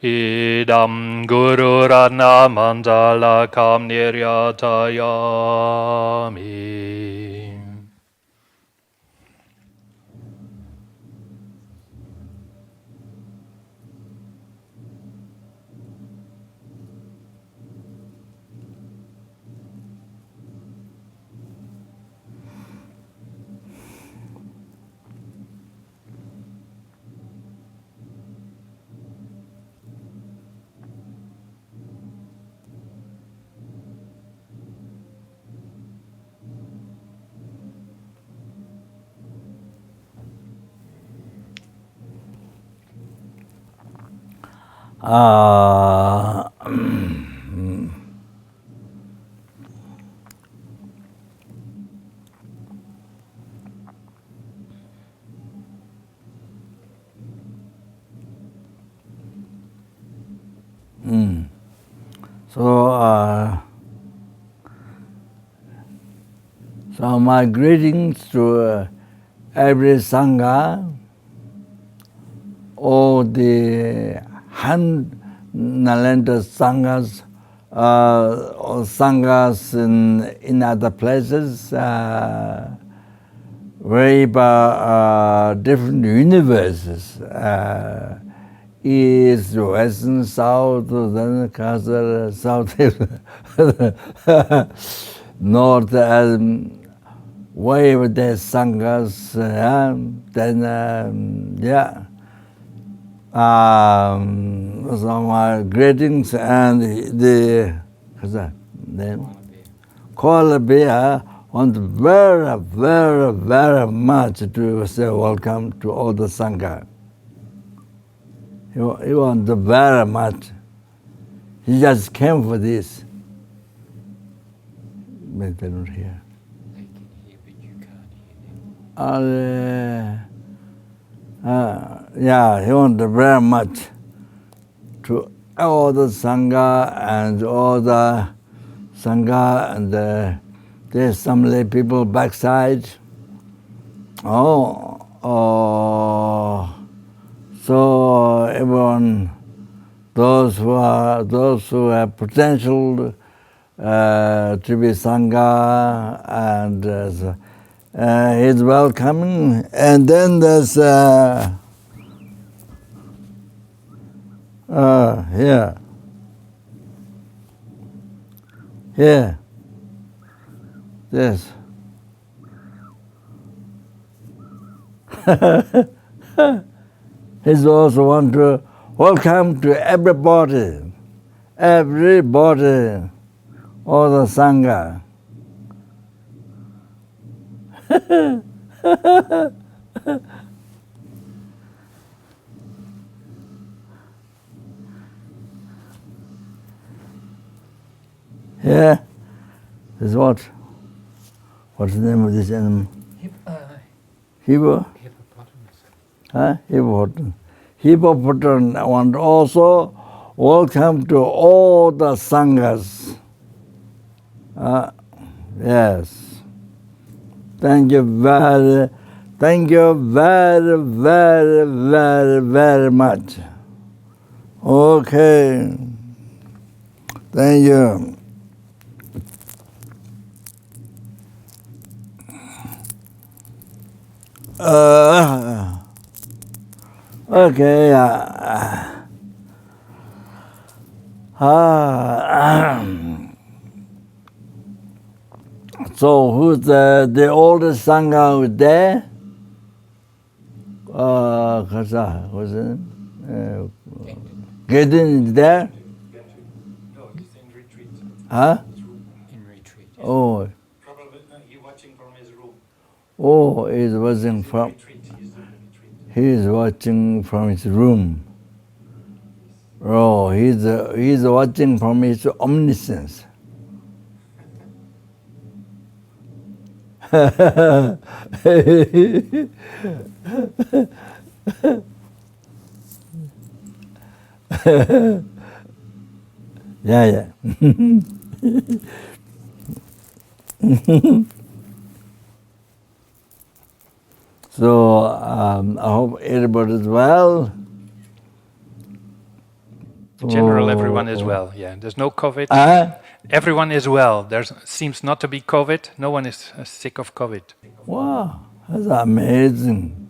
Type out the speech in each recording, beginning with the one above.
idam guru ratna mandala kam niryatayami. So my greetings to every Sangha, all the Nalanda Sanghas, or Sanghas in other places, very different universes, east, western, south, then Khazar, south, north, wherever there's Sanghas, then, so my greetings and the Koala Bear want very, very, very much to say welcome to all the Sangha. He wants very much. He just came for this. But they don't hear. They can hear, but you can't hear them. Yeah, he wants very much to all the Sangha and all the Sangha and there's some lay people backside. So everyone, those who have potential to be Sangha, and he's welcoming. And then there's here, this. He's also want to welcome to everybody, all the Sangha. Yeah, this is what? What's the name of this animal? Hippopotamus. Hippopotamus. Hippopotamus. And also welcome to all the Sanghas. Yes. Thank you very, very much. Okay. Thank you. Okay. So who's the oldest Sangha who's there? What's it? Gedin is there? No, he's in retreat. Huh? In retreat. Oh. Probably he's watching from his room. Oh, he's watching from. He's watching from his room. Oh, he's watching from his omniscience. Yeah. So I hope everybody is well. In general, everyone is well. Yeah, there's no COVID. Everyone is well. There seems not to be COVID. No one is sick of COVID. Wow, that's amazing.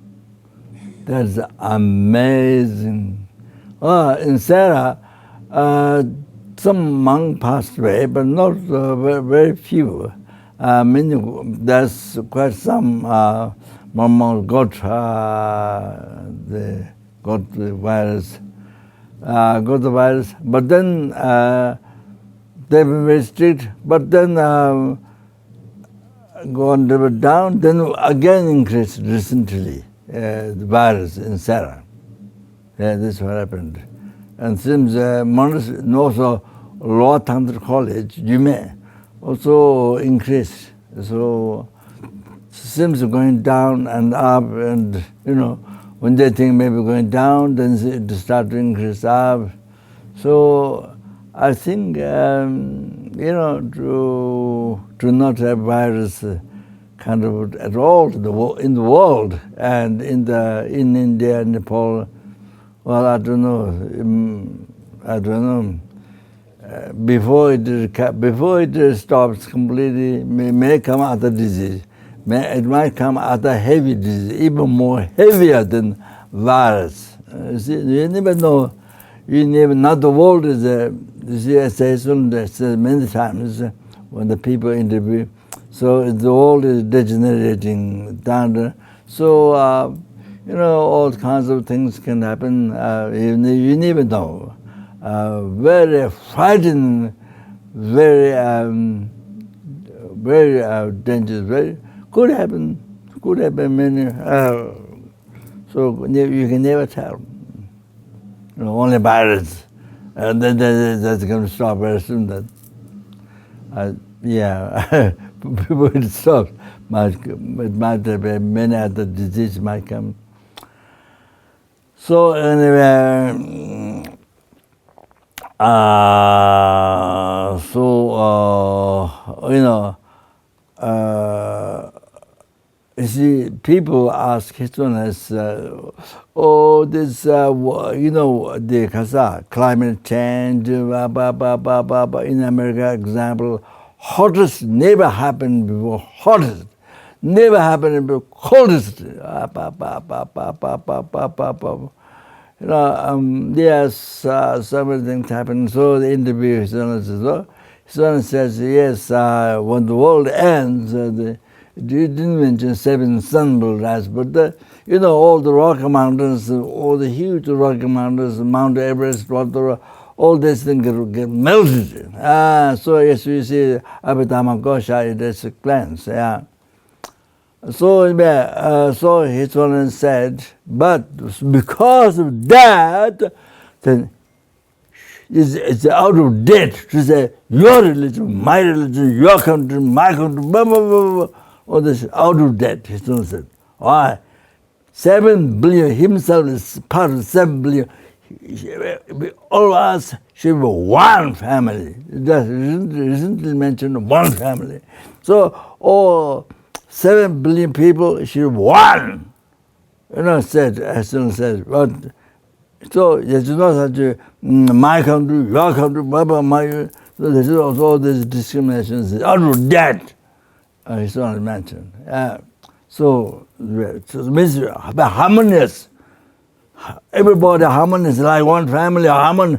That's amazing. In Sarah, some monk passed away, but not very few. There's quite some monks got the virus. But then they've been very strict. But then gone down, then again increased recently the virus in Sarah. Yeah, this is what happened. And since monastery, also Lower Tantra College, Yume, also increased. So seems going down and up, and when they think maybe going down, then it start to increase up. So I think to not have virus kind of at all in the world, and in India, Nepal. Well, I don't know. Before it stops completely, may come other disease. It might come other heavy disease, even more heavier than virus. You never know. Not the world is. You see, I say many times when the people interview. So the world is degenerating down. So all kinds of things can happen. You never know. Very frightening, very dangerous. Very could happen many. So you can never tell. Only virus, and then that's going to stop very soon. That people will stop. It might have many other diseases might come. So anyway, you see, people ask his Holiness, this, the climate change, in America, example, hottest never happened before, hottest never happened before, coldest, yes, so many things happen. So the interview, his Holiness says, yes, when the world ends, you didn't mention 7 sun will rise, but all the Rocky Mountains, all the huge Rocky Mountains, Mount Everest, all these things get melted. So yes, you see, Abhidhamma Gosha, it is a glance. Yeah. So his Holiness said, but because of that, then it's out of date to say your religion, my religion, your country, my country, blah, blah, blah, blah. All this out of date, his Holiness said. Why? 7 billion, himself is part of 7 billion. All of us should be one family. It recently mentioned one family. So all 7 billion people should be one. Said, his Holiness said, but so there's not such my country, your country, blah, blah, my. So there's also all these discriminations out of date. His Holiness mentioned. So it means harmonious. Everybody harmonious, like one family, one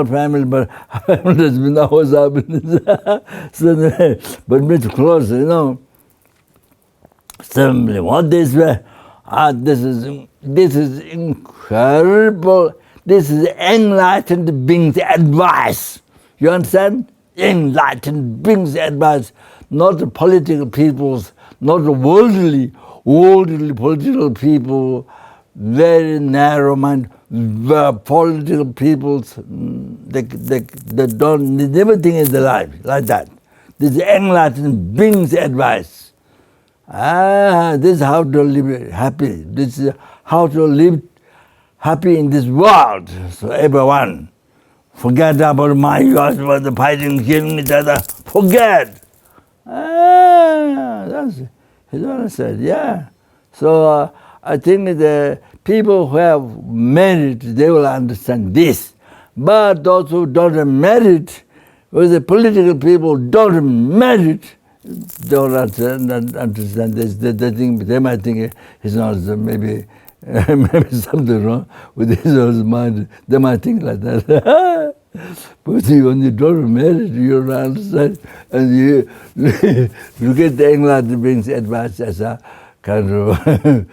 family, but harmonious without happiness. So, but means close, 7 billion. What this way? This is incredible. This is enlightened beings' advice. You understand? Enlightened beings' advice. Not the political peoples, not the worldly political people, very narrow mind, political peoples, they never think in their life like that. This is enlightened beings' advice. This is how to live happy. This is how to live happy in this world. So everyone, forget about my yours, about the fighting, killing each other. Forget. That's what I said. Yeah. So I think the people who have merit, they will understand this. But those who don't merit, with the political people don't merit, don't understand this. They might think it's not maybe maybe something wrong with his mind. They might think like that. But when you don't merit, you don't understand, and you get the England brings advice as a kind of how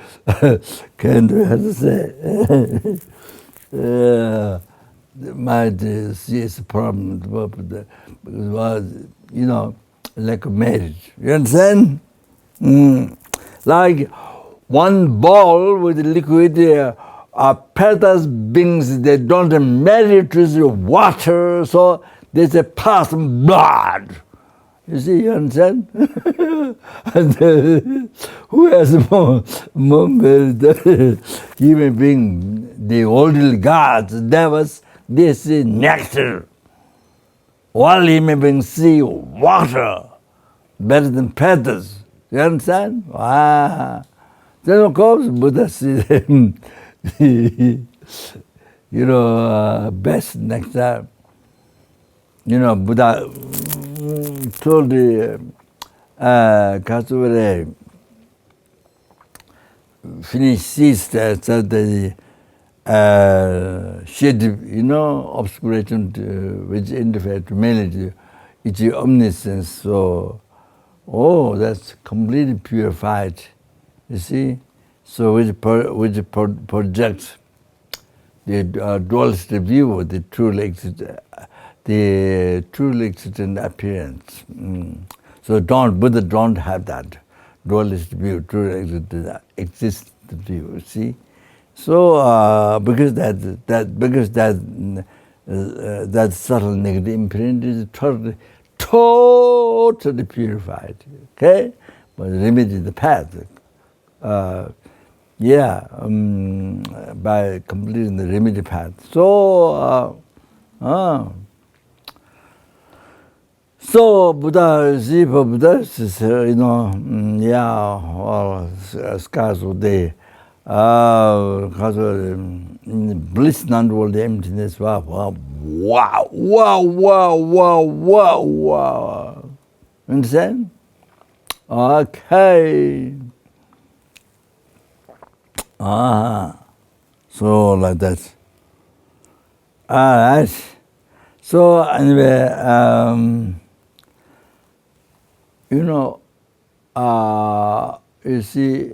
to say. Might see a problem because lack of marriage. You understand? Like one ball with liquid, petals beings, they don't marry to the water, so there's a pass blood. You see, you understand? And who has more merit? Human being, the worldly gods, devils, they see nectar. All human beings see water better than petals. You understand? Then of course Buddha sees best nectar. Buddha told the Kasure finished ceased so the shed, obscuration which interfere to melody, it's omniscience. So, that's completely purified. You see, so which projects the dualist view, the truly existent appearance. So Buddha don't have that dualist view, truly existent view. See. So because that subtle negative imprint is totally purified, okay? But remedy the path, by completing the remedy path. So Buddha, see, for Buddha is scars of day. Bliss non-world emptiness. Wow. Understand? Okay. So like that. All right. So anyway, you see.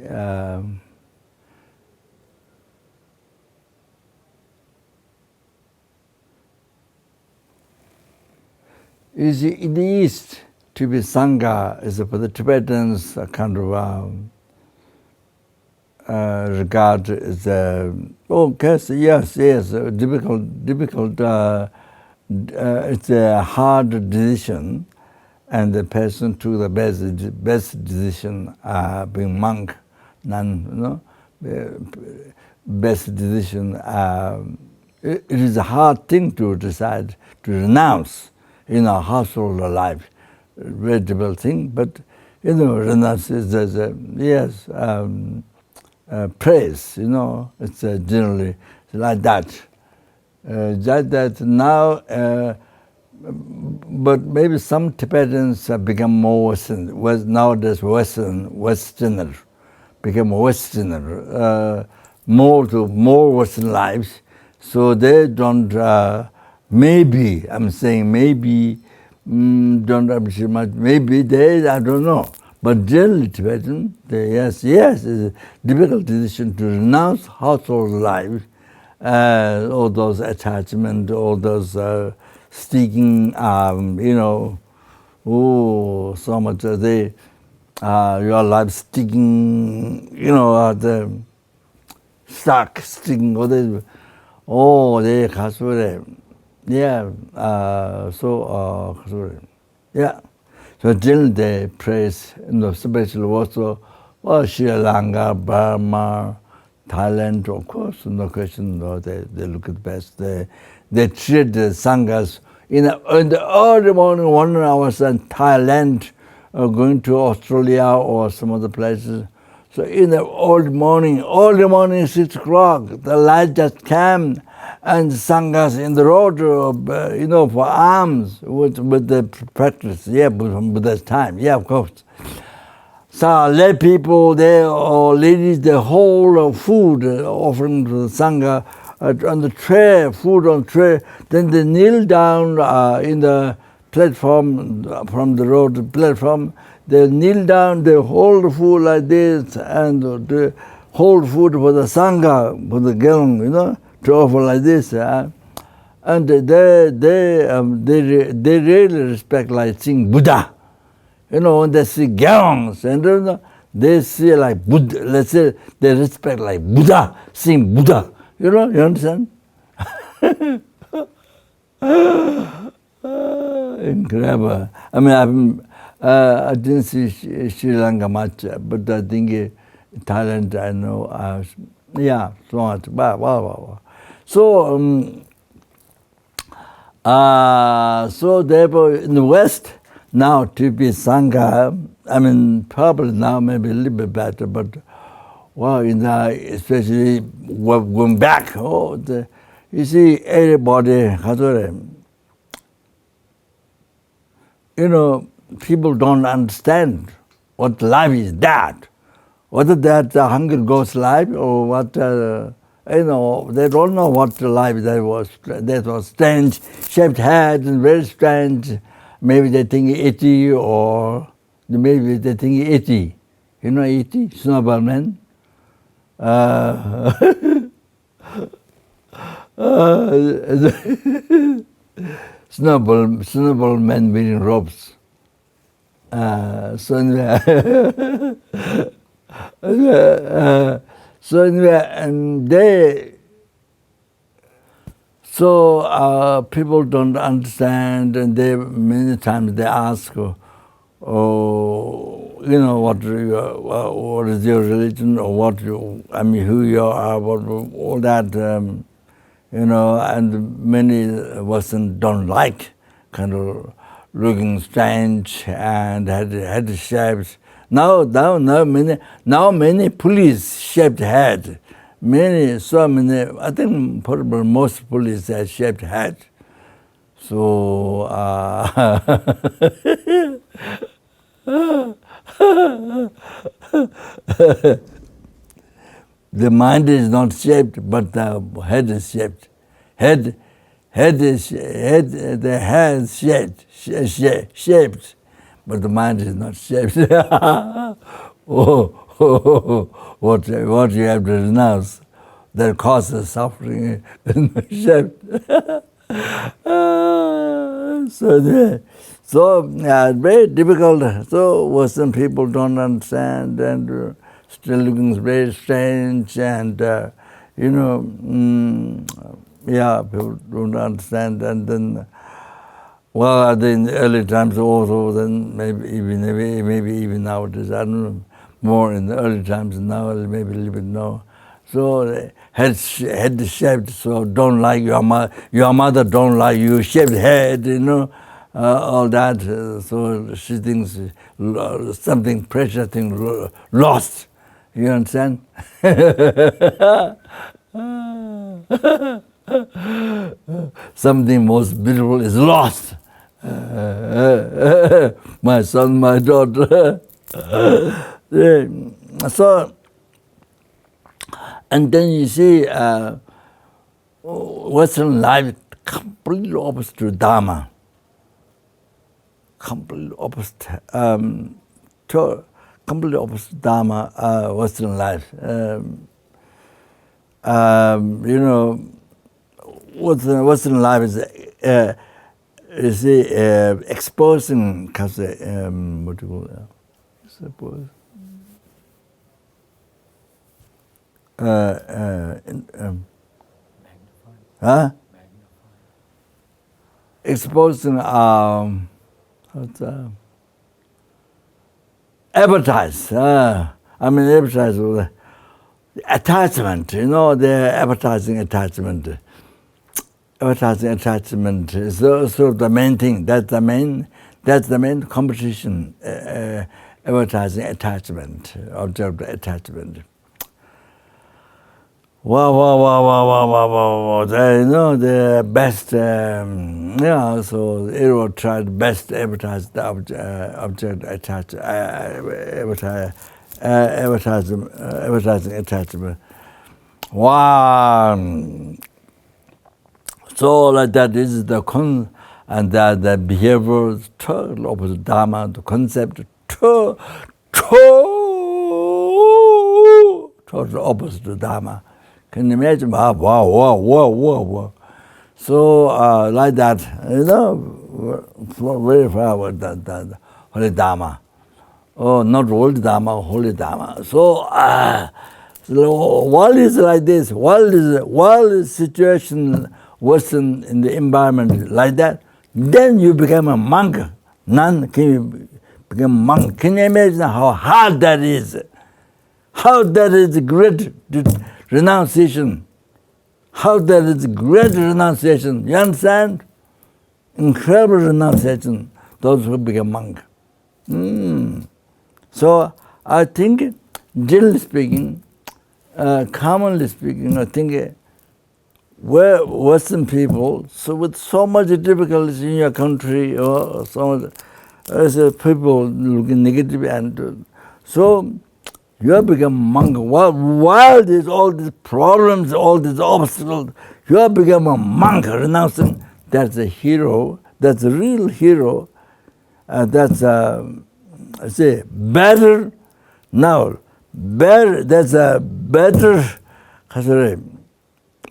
In the East, to be Sangha is for the Tibetans a kind of regard as difficult. It's a hard decision, and the person took the best decision, being monk, nun, best decision. It is a hard thing to decide to renounce. Household life, very difficult thing, but renounce is praise. It's generally like that. That now, but maybe some Tibetans have become more Western. Nowadays, Westerner, become Westerner, more Western lives. So they don't. Maybe, I'm saying maybe, don't appreciate much, maybe I don't know. But generally Tibetan, yes, it's a difficult decision to renounce household life, all those attachments, all those sticking, so much your life sticking, the stuck, sticking, they So generally they praise, especially also Sri Lanka, Burma, Thailand, of course, no question. They look at best. They treat the sanghas in the early morning, 1 hour in Thailand, going to Australia or some other places. So in the early morning, 6 o'clock, the light just came, and sanghas in the road, for alms with the practice. Yeah, from Buddha's time. Yeah, of course. So lay people there or ladies, they hold food offering to the sangha on the tray, food on tray. Then they kneel down in the platform from the road platform. They kneel down, they hold the food like this, and they hold food for the sangha, for the gelung, to offer like this. And they really respect like seeing Buddha. When they see gelungs, and they see like Buddha, let's say they respect like Buddha, seeing Buddha. You understand? Incredible. I mean, I didn't see Sri Lanka much, but I think in Thailand I know. Yeah, so much. Wow. So, so therefore in the West, now to be Sangha, I mean, probably now maybe a little bit better, but wow, especially going back, you see everybody, people don't understand what life is that. Whether that Hungry Ghost life or what, they don't know what life that was. That was strange, shaped head and very strange. Maybe they think 80 or maybe they think 80. You know 80? Snowball man? Snowball men wearing robes. So anyway, and people don't understand, and many times they ask, what is your religion, or who you are, all that, and many Western don't like, kind of looking strange and had shapes. Now many police shaped head. I think probably most police have shaped head. So, the mind is not shaped, but the head is shaped. The head is shaped, but the mind is not shaped. What you have to renounce that causes suffering and shaped. Very difficult. So Western people don't understand, and still looking very strange, and people don't understand, and then. Well, in the early times also, then maybe even nowadays, I don't know, more in the early times, now maybe a little bit no. So head shaped, so don't like your mother don't like you, shaved head, all that. So she thinks something precious thing lost. You understand? Something most beautiful is lost. My son, my daughter. So, and then you see Western life completely opposite to Dharma. Completely opposite. Completely opposite Dharma, Western life. Western life is exposing, what do you call that? Suppose. Exposing advertise. Advertise attachment. They're advertising attachment. Advertising attachment is sort of the main thing. That's the main competition. Advertising attachment, object attachment. wow. The best, so Aero tried best advertise the object advertising attachment. Wow. So like that, this is the and the behavior is total opposite Dharma, the concept total opposite to Dharma. Can you imagine? Wow. So like that, very far with the Holy Dharma. Oh, not old Dharma, Holy Dharma. So world is like this. World situation worsen in the environment like that. Then you become a monk. Nun, can you become a monk? Can you imagine how hard that is? How that is great renunciation. How that is great renunciation. You understand? Incredible renunciation. Those who become monk. So I think, generally speaking, commonly speaking, I think where Western people, so with so much difficulties in your country, or so much, people looking negative, and so you have become monk. While there's all these problems, all these obstacles, you have become a monk, renouncing. That's a hero. That's a real hero. That's I say better now. Better. That's a better.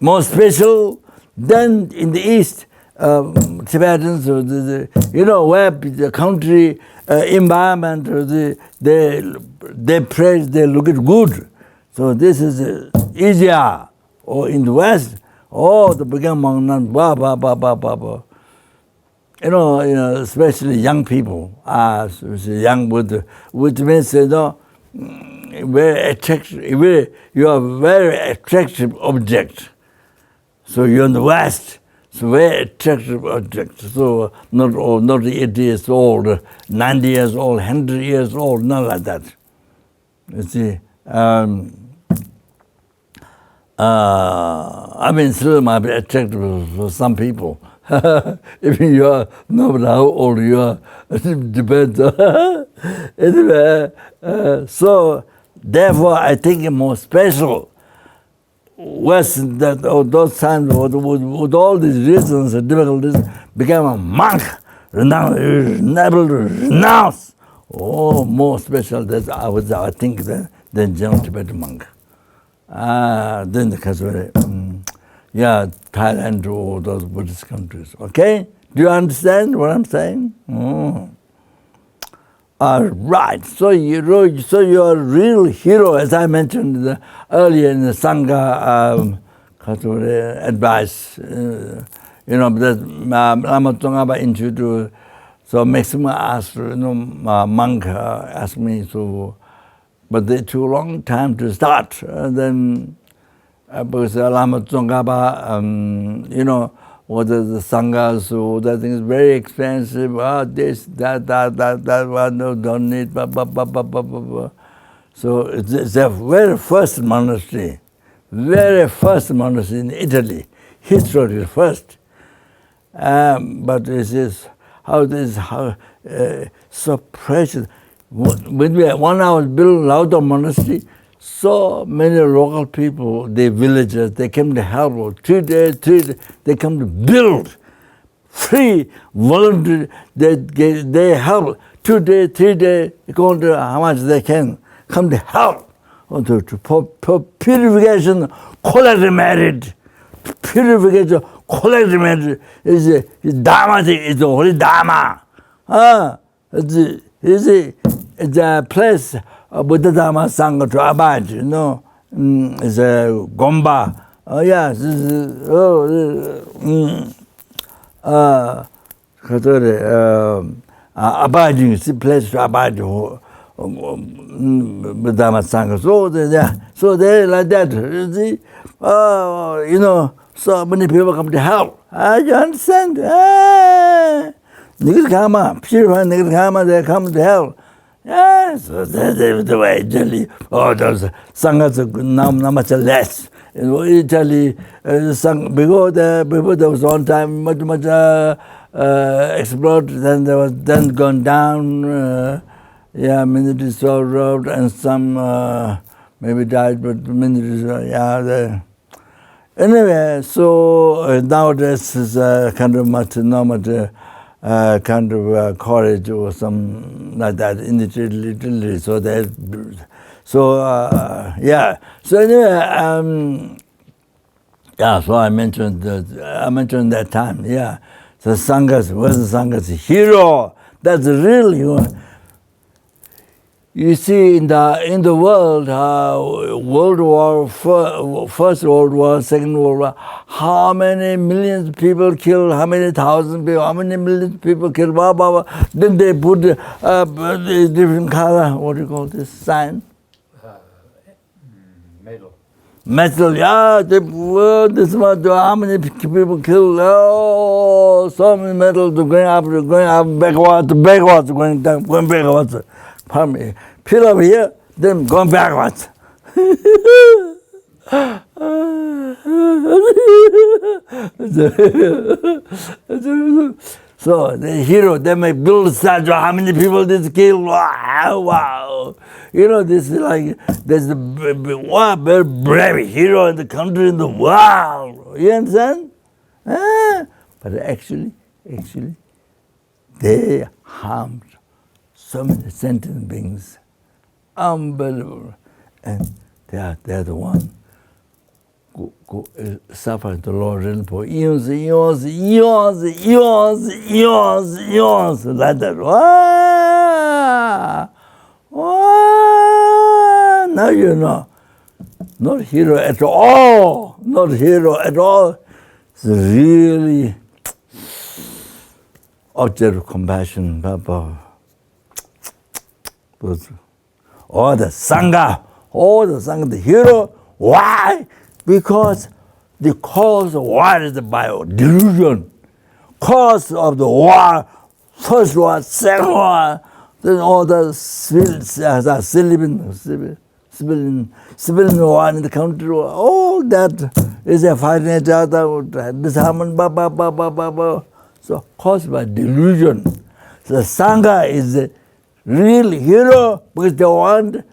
More special than in the East, Tibetans, or where the country environment, they praise, they look at good. So this is easier. Or in the West, the become monk, especially young people, young which means very attractive. You are a very attractive object. So you're in the West, so very attractive object. So not 80 years old, 90 years old, 100 years old, not like that. You see, still might be attractive for some people. If you are, no matter how old you are, it depends. Anyway, so therefore I think more special was that those times with all these reasons and difficulties became a monk, able to renounce. More special that I think than general Tibetan monk. Then the Kasuri, Thailand, all those Buddhist countries. Okay? Do you understand what I'm saying? All right. So you're a real hero, as I mentioned earlier in the Sangha advice. That Lama Tsongkhapa introduced. So maximum asked, monk asked me to, but they took a long time to start. Then because Lama Tsongkhapa, what are the sanghas, so that thing is very expensive. This, that one, no, don't need, blah, blah, blah, blah, blah, blah. So it's the very first monastery in Italy, historically first. But this is how so precious. When I was building Lauda Monastery, so many local people, the villagers, they came to help. 2 days, they come to build. Free, voluntary, they help. 2 days, 3 days, according to how much they can, come to help. For purification, collective merit. Purification, collective merit is Dharma, is the holy Dharma. It's a place Buddha Dhamma Sangha to abide, it's a Gomba. Abiding, it's a place to abide Buddha Dhamma Sangha. So they like that. So many people come to help. You understand? Nigirkama, purifying Nigirkama, they come to help. Yes, so that's the way generally. Those sanghas are now much less. in Italy, before there was one time much explode, then there was then gone down, military road, and some maybe died, but military, Anyway, so nowadays is kind of much kind of courage or some like that in the literally. So that, so So anyway, So I mentioned that time. So sanghas, where's the sanghas? Hero. That's the real hero. You see, in the world, World War, First World War, Second World War, how many millions of people killed, how many thousand people, how many millions of people killed, Then they put the different color, what do you call this, sign? Medal. Metal, this much, how many people killed, so many medals going up, backwards, going down, going backwards. Peel over here, then going backwards. So the hero, they may build a statue, how many people did kill, wow. This is like, there's the very brave hero in the country, in the world. You understand? But actually, they harmed so many sentient beings, unbelievable, and they are the one who suffered the Lord Rinpoche eons, like that. Now you know, not hero at all, It's really object of compassion, Papa. The Sangha, the hero. Why? Because the cause of war is the delusion. Cause of the war, first war, second war, then all the civilian war in the country, all that is a fighting each other, disharmony, So caused by delusion. So Sangha is the real hero because they want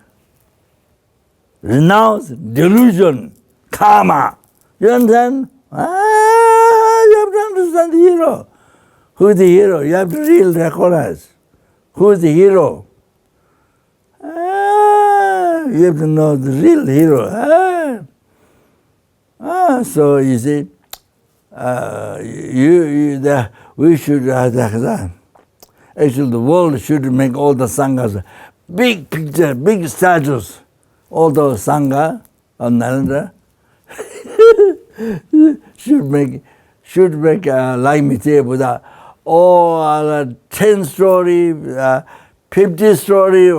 renounce delusion, karma. You understand? You have to understand the hero. Who is the hero? You have to really recognize. Who is the hero? You have to know the real hero. So you see, we should actually, the world should make all the sanghas big picture, big statues. All those sangha of Nalanda should make like Mitya Buddha, 10-story, 50-story,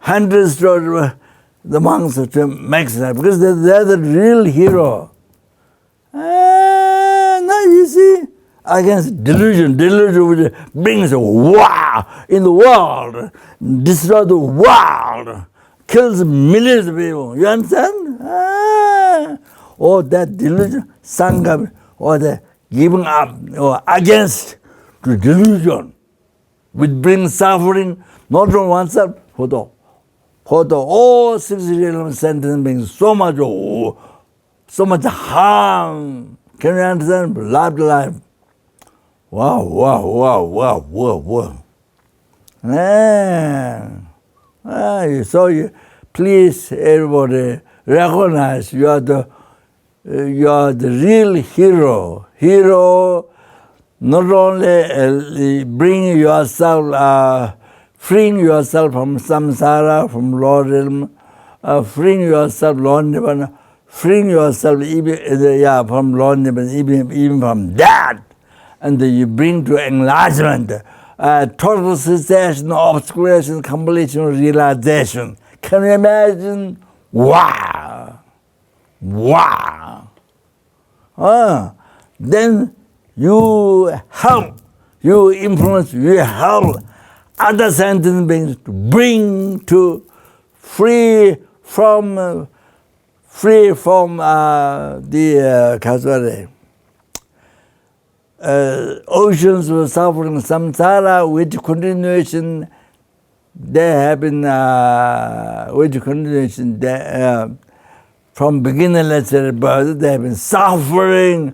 100-story. The monks to make that because they're the real hero. Now you see. Against delusion which brings war in the world, destroys the world, kills millions of people. You understand? Or that delusion, sangha, or the giving up, or against the delusion, which brings suffering not from oneself, for the all 6 realms sentient beings, so much harm. Can you understand? Life to life. Wow. So please, everybody, recognize you are the real hero. Hero, not only bring yourself, freeing yourself from samsara, from Lord realm, freeing yourself, Lord Nirvana, freeing yourself from Lord Nirvana, even from that. And then you bring to enlargement, total cessation, obscuration, completion, realization. Can you imagine? Wow! Then you help, you influence, you help other sentient beings to bring to free from free from the oceans of suffering, samsara, which continuation they have been, which continuation they, from beginningless rebirth, they have been suffering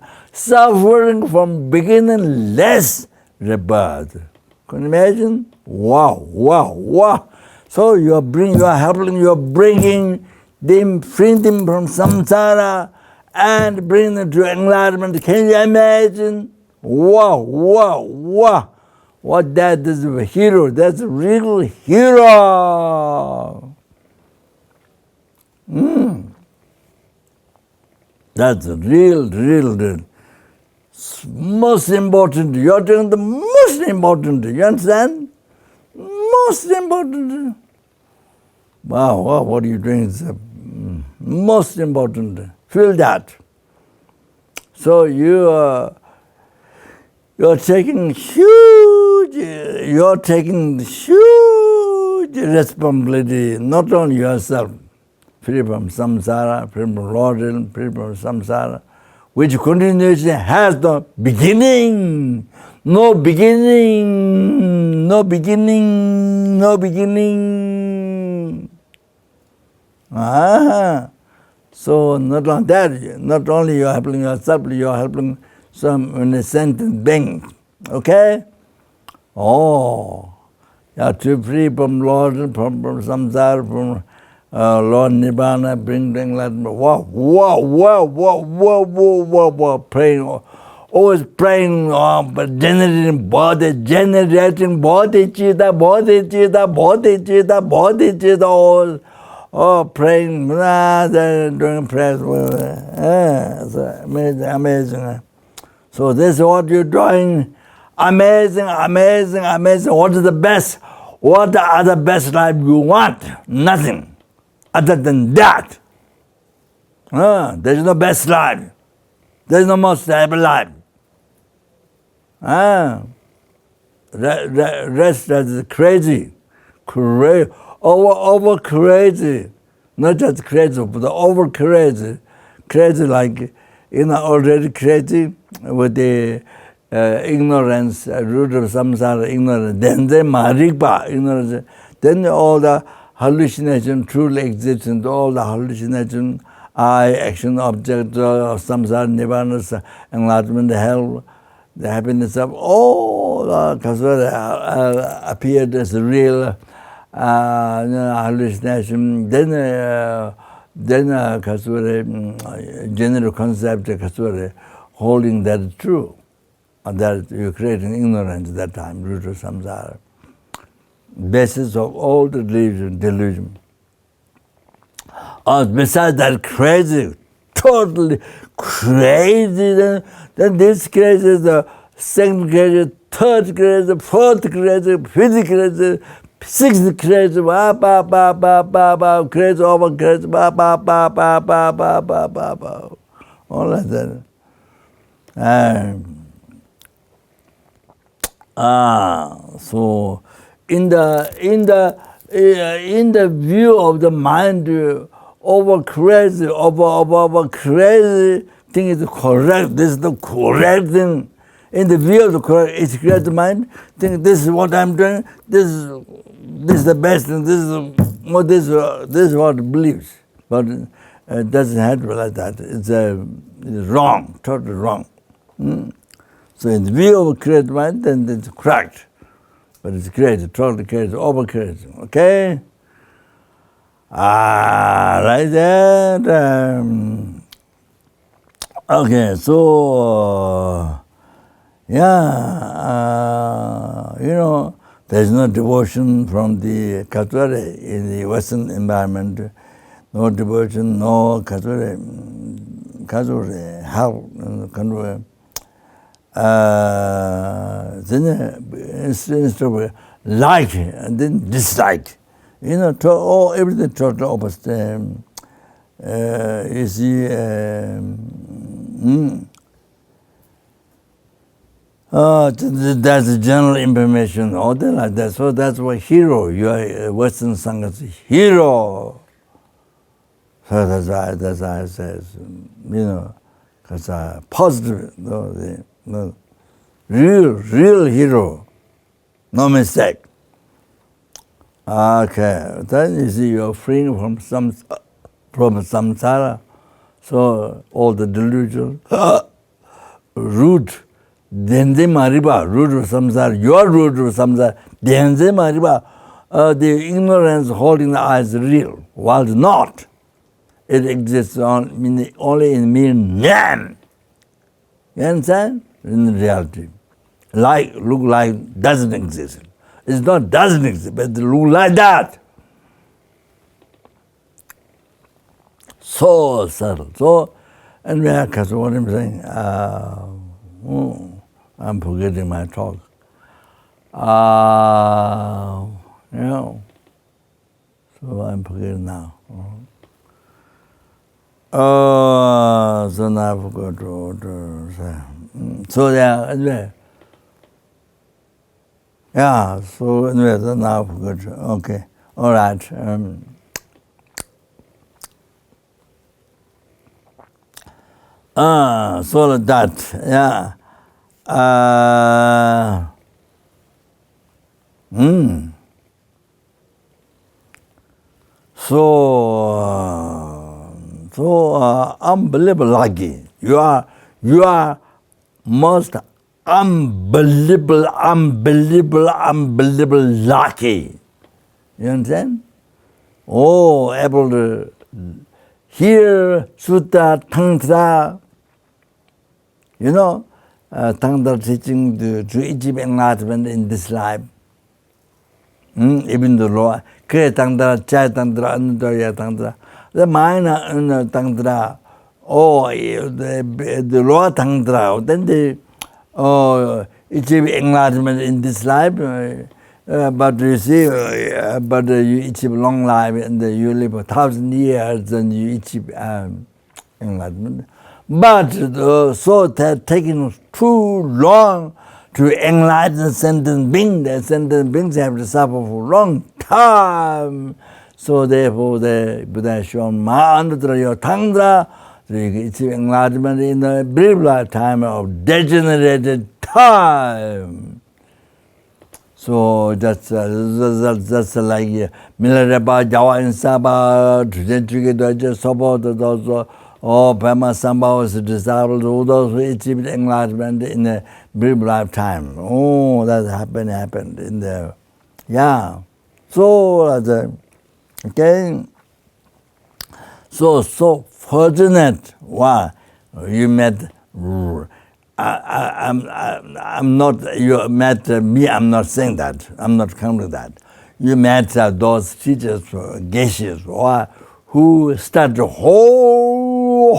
from beginningless rebirth. Can you imagine? Wow. So you're bringing them, freeing them from samsara and bring them to enlightenment. Can you imagine? Wow. What that is a hero. That's a real hero. That's a real. Most important. You're doing the most important. You understand? Most important. Wow, what are you doing? It's most important. Feel that. So you're taking huge responsibility, not only yourself, free from samsara, free from lording, free from samsara, which continuation has no beginning. No beginning. So not only that, not only you're helping yourself, you're helping some sentient being. Okay? You're too free from Lord, from samsara, from Lord Nibbana, bring enlightenment. Wow. Praying, always praying, but generating body, bodhicitta, all praying, doing prayers. It's amazing. So this is what you're doing. Amazing. What is the best? What are the best life you want? Nothing other than that. There's no best life. There's no more stable life. Rest is crazy. Over crazy. Not just crazy, but over crazy. Crazy like, already crazy with the ignorance, root of samsara, ignorance. Then the marikpa, ignorance. Then all the hallucination truly exists, and all the hallucination, I, action, object, samsara, nibbana, enlightenment, hell, the happiness of all appeared as real hallucination. Then general concept holding that true, that you're creating ignorance at that time, root of samsara. Basis of all the delusion. Besides that crazy, totally crazy, then this crazy is the second crazy, third crazy, fourth crazy, fifth crazy, sixth crazy, crazy over crazy, all like that. So in the view of the mind, over crazy thing is correct. This is the correct thing. In the view of the correct, it's correct mind. Think this is what I'm doing. This is the best thing. This is what it believes. But it doesn't happen like that. It's wrong, totally wrong. So in the view of a correct mind, then it's correct. But it's crazy, totally crazy, over crazy. Okay? Right there. Okay, so there's no devotion from the Katvare in the Western environment. No devotion, no Katvare, how, then instead of like and then dislike, everything total opposite. You see, that's the general information, all that like that. So that's why hero, you are a Western Sangha's hero. So that's why I says, because positive, the real hero, no mistake. Okay, then you see you're freeing from samsara, so all the delusion, root, denze mariba, root of samsara, your root of samsara, denze mariba, the ignorance holding the eyes real, while not. It exists only in mere name. You understand? In reality. Look like doesn't exist. It's not doesn't exist, but it look like that. So subtle. So, and because what I'm saying, I'm forgetting my talk. So I'm forgetting now. So now I forgot to say. So anyway. Yeah, so anyway, so now I forgot. Okay, all right. So that, yeah. So unbelievable lucky. You are most unbelievable lucky. You understand? Oh, able to hear Sutta Tantra. Tantra teaching to achieve enlightenment in this life. Even the law, Kriya Tantra, Chaya Tantra, Anudaya Tantra. The minor Tantra, the law Tantra, then they achieve enlightenment in this life. But you see, you achieve long life and you live 1,000 years and you achieve enlightenment. But so that taking too long to enlighten sentient beings, the sentient beings have to suffer for a long time. So therefore the Buddha shown Mahandraya Tantra, so you can achieve enlightenment in a brief lifetime of degenerated time. So that's like Milarepa, Jawa and Saba, Tujenchuki, Doja, Sobo, those Pema Samba was disabled, all those who achieved enlightenment in a brief lifetime. Oh, that happened in the, yeah. So, okay. So fortunate. Wow, you met. I'm not. You met me. I'm not saying that. I'm not counting that. You met those teachers, geishas, who started whole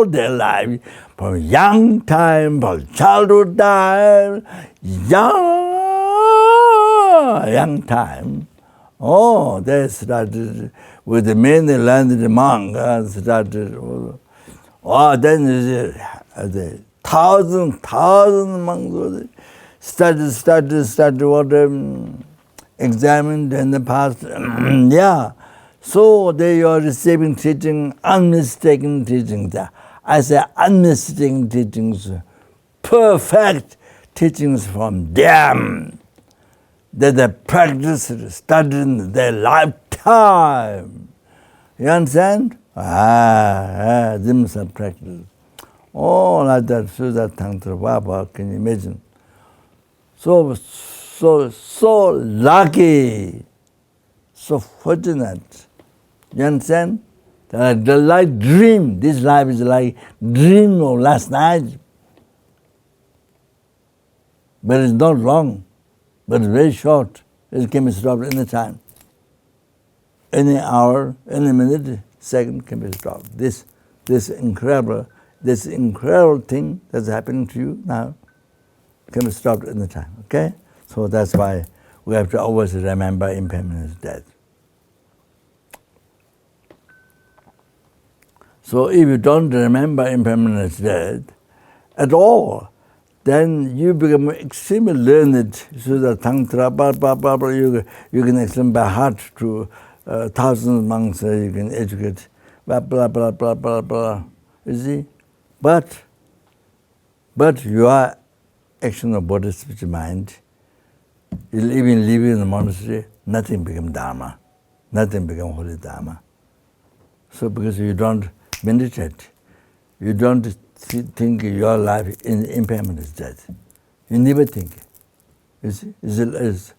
their life from young time, from childhood time, young time. Oh, they started with the many learned monk. Started. Then the thousand monks started what examined in the past. Yeah. So they are receiving teaching, unmistaken teachings. I say unmistaken teachings, perfect teachings from them that they practiced, studied in their lifetime. You understand? Themselves practice. Oh, like that, Sutta Tantra, wow, can you imagine? So lucky, so fortunate. You understand? The like dream, this life is like dream of last night. But it's not long, but it's very short. It can be stopped any time. Any hour, any minute, second can be stopped. This incredible thing that's happening to you now can be stopped any time, okay? So that's why we have to always remember impermanence, death. So if you don't remember impermanence, death at all, then you become extremely learned. So the Tantra, you can explain by heart to thousands of monks. You can educate blah, blah, blah, blah, blah, blah. You see? But your action of body, speech, mind, even living in the monastery, nothing becomes Dharma. Nothing becomes holy Dharma. So because you don't meditate, you don't think your life in impairment is death. You never think. You see? It's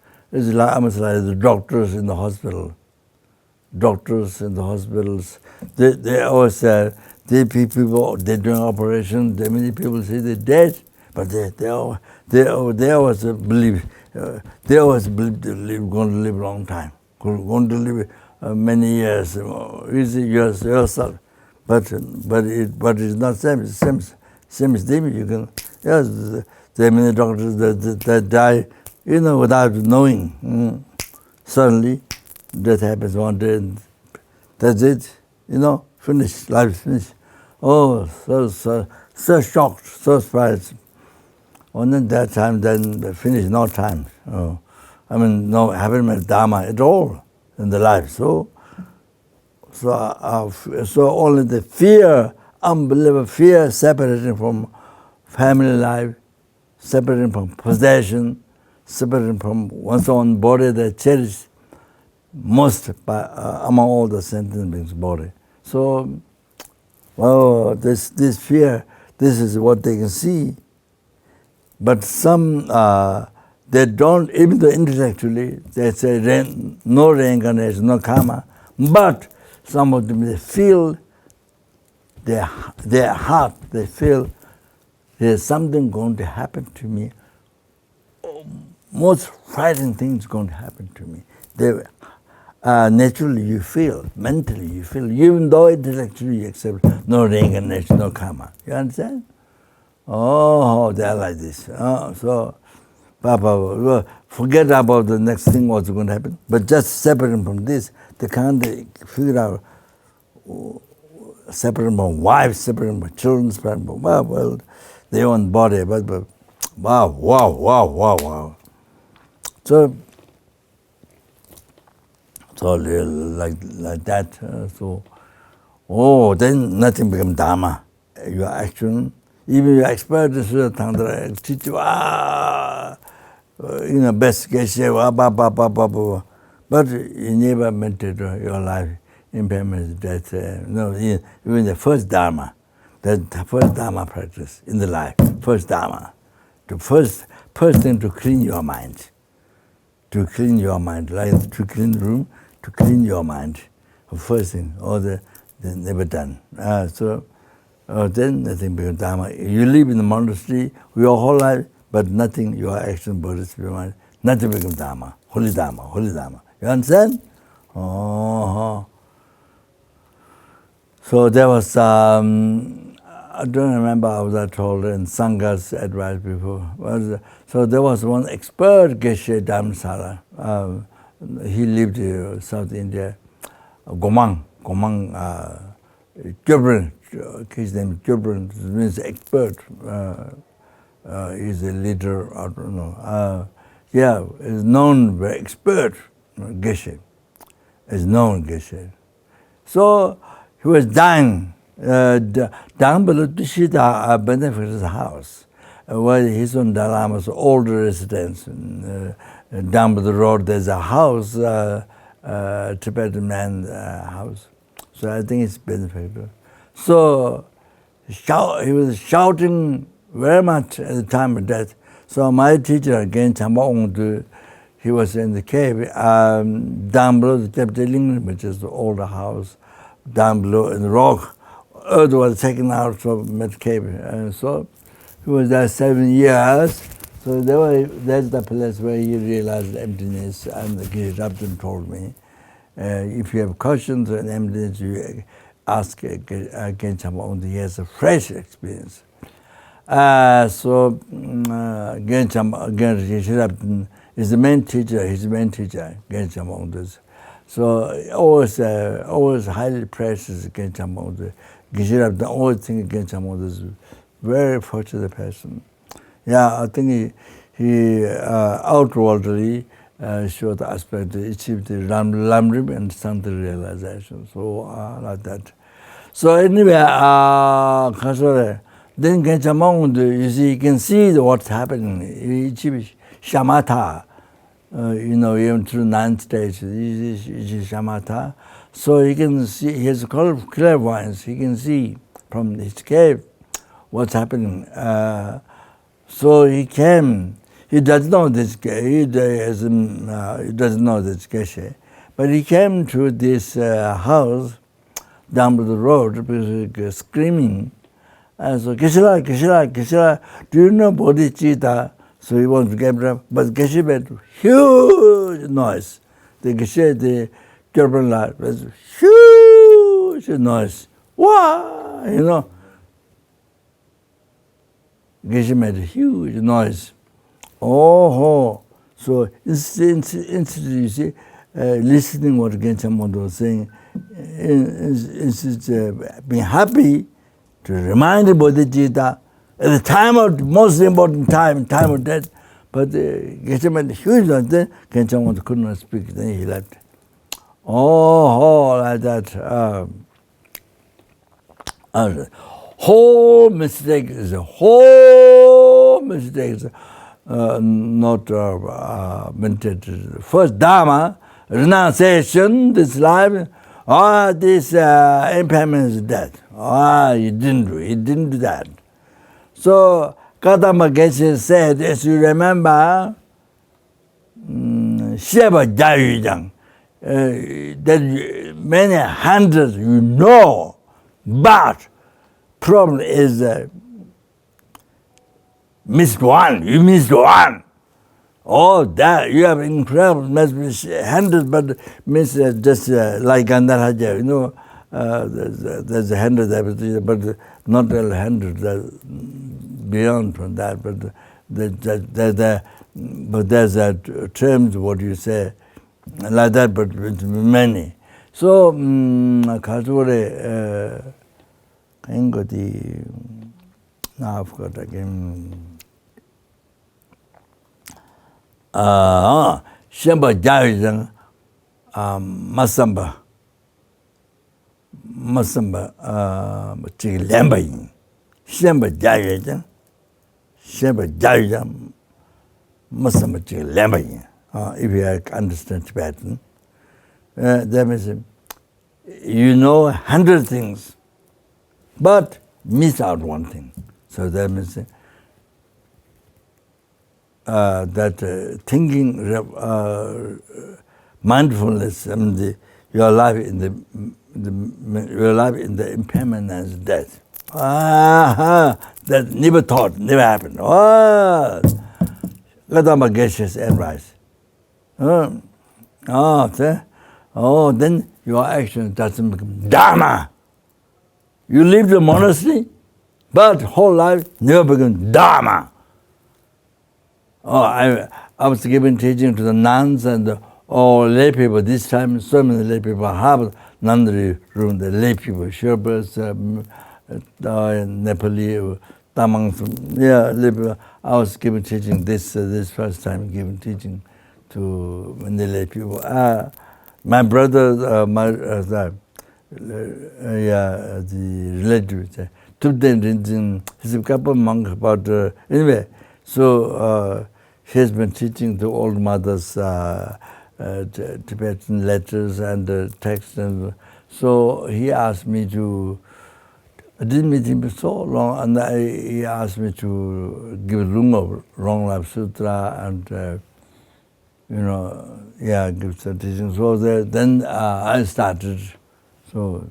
almost like the doctors in the hospital. Doctors in the hospitals, they always say, people, they're doing operations, many people say they're dead, but they always believe, they're going to live a long time, going to live many years, easy yourself. But it's not same. It's same as them. You can, yes, there are many doctors that die, without knowing. Suddenly, death happens one day, and that's it. Finished. Life is finished. Oh, so shocked, so surprised. And then that time, then finished. No time. Oh, no haven't Dharma at all in the life. So only the fear, unbelievable fear, separating from family life, separating from possession, separating from one's own body that cherished most among all the sentient beings' body. So, this fear, this is what they can see. But some, they don't, even though intellectually, they say no reincarnation, no karma, but some of them, they feel, their heart, they feel there's something going to happen to me. Most frightening things going to happen to me. Naturally you feel, mentally you feel, even though intellectually you accept no reincarnation, no karma. You understand? Oh, they're like this. So, Papa, forget about the next thing what's going to happen, but just separate from this, they can't figure out, separate from wives, separate from children, separate from, their own body, but wow. So like that. Then nothing becomes Dharma. Your action, even your expert Tantra teach you, best case, but you never meditate your life, impairment, death. Even the first Dharma, the first Dharma practice in the life, first Dharma, the first thing to clean your mind. To clean your mind, like to clean the room, to clean your mind. First thing, they never done. Then nothing becomes Dharma. You live in the monastery your whole life, but nothing, your action, body, spirit, mind, nothing becomes Dharma. Holy Dharma, holy Dharma. You understand? So there was, I don't remember how was I told in Sangha's advice before. So there was one expert Geshe Dharmasala. He lived in South India, Gomang, Jubran. His name is Jubran, means expert. He's a leader, I don't know. Is known very expert, Geshe. Is known Geshe. So he was dying. Down below Tushita, benefactor's house, where his own Lama's old residence. Down by the road, there's a house, Tibetan man's house. So I think it's benefactor. So he was shouting very much at the time of death. So my teacher, again, Chambong, he was in the cave, down below the Tibetan, which is the older house, down below in the rock. Earth was taken out from that cave. And so he was there 7 years. So that's the place where he realized emptiness. And the Geshe told me, if you have questions and emptiness, you ask again someone who has a fresh experience. So Geshe is the main teacher. He's the main teacher. Geshe So always highly praises Geshe Geshe always think Geshe is very fortunate person. Yeah, I think he outwardly showed the aspect, achieved the Lamrim and Santa realization. So like that. So anyway, then Genchamong, you see, you can see what's happening. Shamatha, even through 9th stage, Shamatha. So he can see, he has clairvoyance, he can see from his cave what's happening. So he came, he doesn't know this, he doesn't know this geshe, but he came to this house down the road because he was screaming. And so, Geshe-la, Geshe-la, Geshe-la, do you know bodhicitta? So he wants to get up, but Geshe made huge noise. The Geshe, the German light, was huge noise. Wow, Geshe made a huge noise. Oh, so instead, you see, listening what Genshin Mondo was saying, instead being happy to remind the bodhicitta at the time of most important time of death. But Geshe made a huge noise. Then Genshin Mondo could not speak. Then he left. Oh, like that. Whole mistake is a whole mistake. Not meditated. First Dharma, renunciation, this life, this impairment is death. He didn't do that. So Kadamba Geshe said, as you remember, Sheba Jayujang, that many hundreds but problem is missed one. You missed one. Oh, that you have incredible, must be hundreds, but miss just like Gandharaja, there's a hundred, but not all hundreds, beyond from that. But there's a terms what you say like that, but with many. So, Kazure, now I've got again. Shemba Jayajang, Masamba, Chilambayin. Shemba Jayajang, Masamba Chilambayin. If you understand Tibetan, that means you know 100 things, but miss out one thing. So that means that thinking, mindfulness, your life in the impermanence of death. That never thought, never happened. Gadamba Geshe's advice. Then your action doesn't become Dharma. You leave the monastery, but whole life never become Dharma. I was giving teaching to the nuns and all lay people. This time, so many lay people have nunnery room. The lay people, Sherpas, Nepali, Tamangs. Yeah, lay people. I was giving teaching this first time, giving teaching to many lay people. My brother, the relative, took them in. He's a couple monks, but anyway. So he has been teaching to old mothers Tibetan letters and texts, and so he asked me to. I didn't meet him for so long, and he asked me to give a Lunga Long Life Sutra and give some teaching. So then I started. So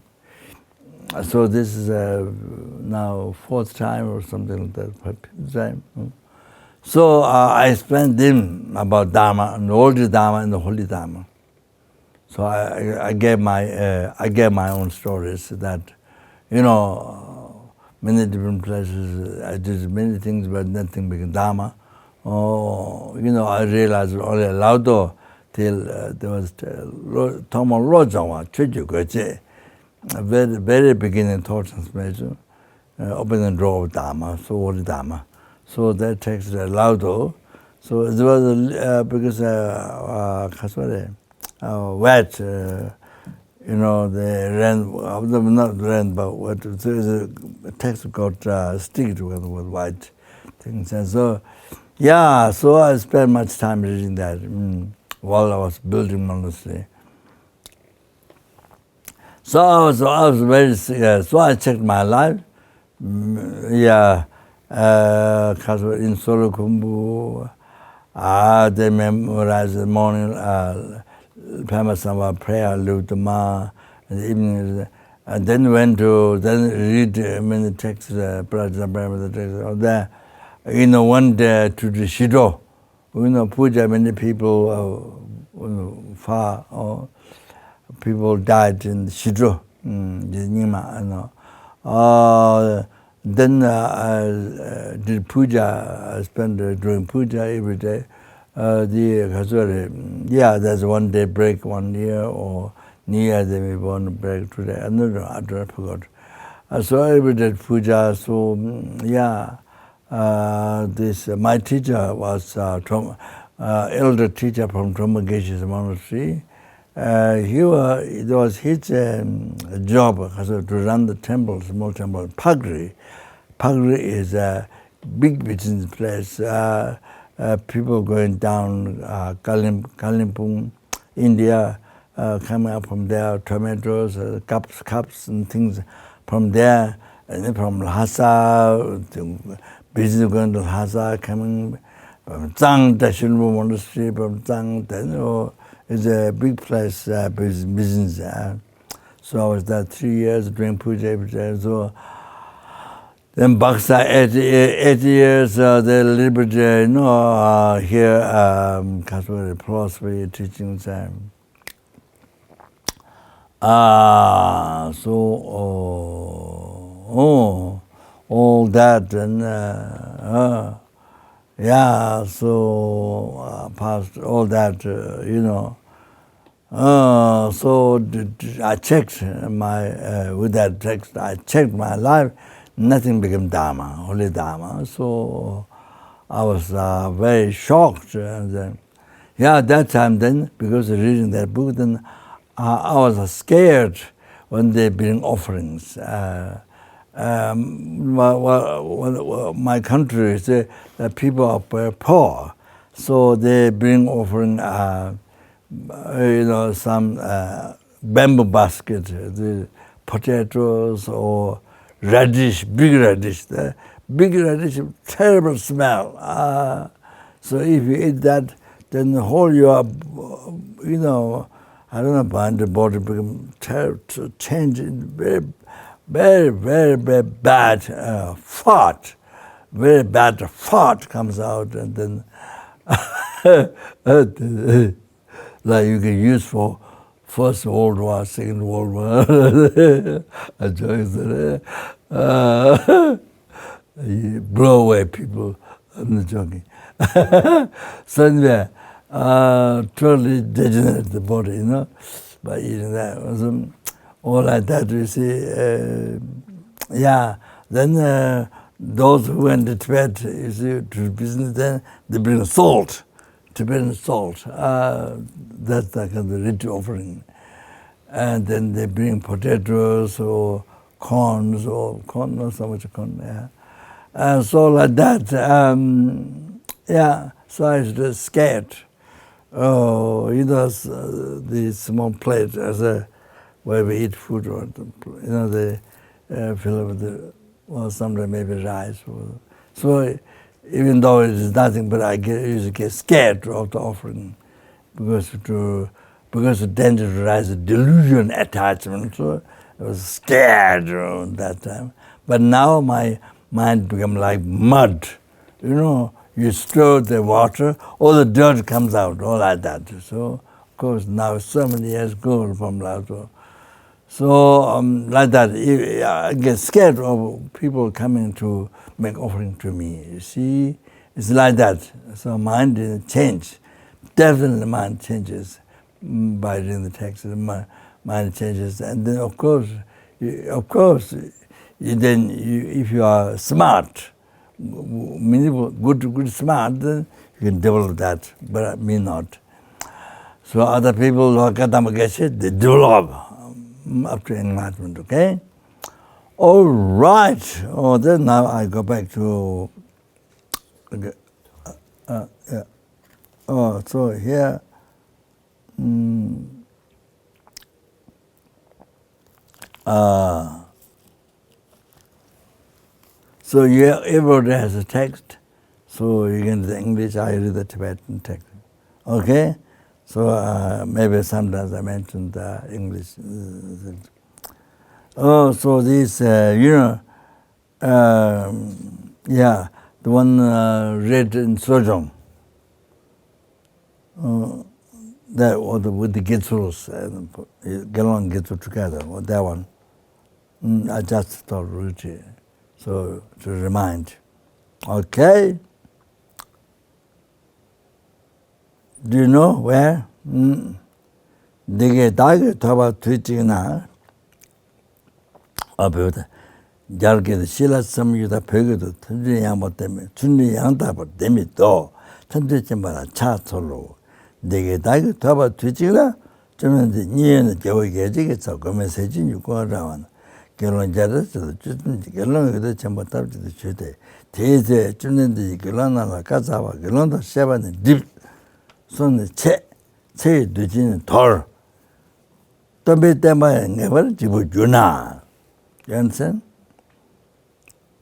this is now 4th time or something like that, 5th time. So I explained him about Dharma, and the old Dharma and the holy Dharma. So I gave my own stories that, many different places I did many things, but nothing became Dharma. I realized only Laudo till there was Tomo Rojawa, Chuju Goche, very very beginning thought transformation, opening door of Dharma, so holy Dharma. So that takes Laudo. So there was because wet they ran, not ran, but what, there's a text called stick with white things. And so, so I spent much time reading that while I was building monastery. So I was very sick. So I checked my life. In Solukhumbu, they memorized the morning, famous prayer, Lutama, in the evening, and then read many texts, the text of there. One day to the Shido, puja, many people far, people died in Shido, Nima, then I did puja. I spent doing puja every day. There's 1 day break 1 year, or New Year they may want to break today. I forgot. So I every day puja. So this my teacher was elder teacher from Trombageshi's monastery. It was his job to run the temple, small temple, Pagri. Pagri is a big business place. People going down Kalimpong, India, coming up from there, tomatoes, cups and things from there, and then from Lhasa, business going to Lhasa, coming from Zhang, Dashunbu Monastery, from Zhang, it's a big place, business. So I was there 3 years doing puja every day. So then Baksa 8 years, they little bit, here, Kaswari philosophy teaching time. All that and so past all that, so I checked with that text, I checked my life, nothing became Dharma, only Dharma. So I was very shocked. And then, at that time then, because of reading that book, then I was scared when they bring offerings. My country, people are very poor, so they bring offering, some bamboo basket, the potatoes or radish, big radish. The big radish, terrible smell. So if you eat that, then the whole your, I don't know, the body become change very, very, very, very bad fart. Very bad fart comes out, and then like you can use for First World War, Second World War. You blow away people. I'm not joking. So anyway, totally degenerate the body, by eating that. All like that, you see. Then those who went to Tibet, you see, to business, then they bring salt, Tibetan salt. That's the kind of rich offering. And then they bring potatoes or corns, or corn, not so much corn, And so like that, so I was just scared. The small plate as where we eat food, or they fill up with sometimes maybe rice. So even though it is nothing, but I usually get scared of the offering because of danger to rise a delusion attachment. So I was scared that time. But now my mind become like mud. You stir the water, all the dirt comes out, all like that. So, of course, now so many years ago from Laos. So, like that, I get scared of people coming to make offering to me. You see, it's like that. So mind change. Definitely mind changes by reading the text. Mind changes. And then, of course, if you are smart, good smart, then you can develop that, but me not. So other people who are Katamageshi, they develop up to enlightenment, okay? All right. Oh, then now I go back to... Okay. Yeah. Oh, so here... so yeah, everybody has a text. So you can read the English, I read the Tibetan text. Okay? So maybe sometimes I mention the English. So this, yeah, the one read in Sojong. That with the Gitsus, Gelon Gitsu together, that one. I just thought really, so to remind. Okay? Do you know where? Dege dage toba twitching about jarge the shila samyuda pegodo, Tundri Yamotemi, Tundri Yantaba, Demito, Tundri Chimbara, Chatolo. Dege dage toba twitching, German the Nian, Joey Gajig, so Gomez Hedging, you go around. Gelon Jadas, Gelon, the Chambatab to the Chute. Teze, Tunin the Gelana, La Cazawa, Gelonda, Seven, deep. 손에 체 되지는 덜 또배 때문에 내가 집어주나 you understand?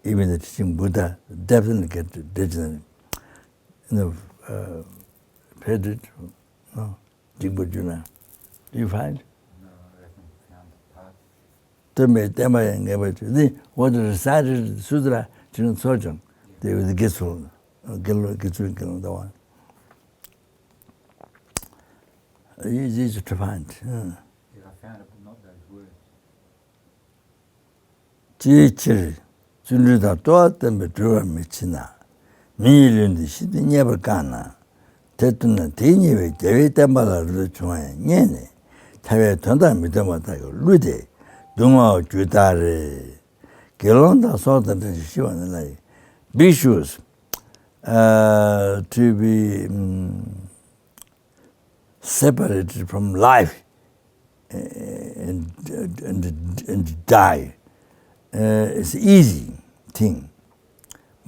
Even the teaching Buddha definitely get to digital paid it no 집어주나 do you find? No, I haven't found the part. 또배 때문에 내가 주니 what recited sutra 지는 소정 they will get to the one easy to find. Yeah, I found it, but not those words. 지칠 준비다 또 때문에 들어 미치나 미련이 시드니에 가나 대ጡ는 대니에 대회 때마다 좋아해 얘네 타외 전다 믿어마다 루데 동어 주다래 결론다 소다는 시원은 날 vicious to be separated from life and die. It's an easy thing.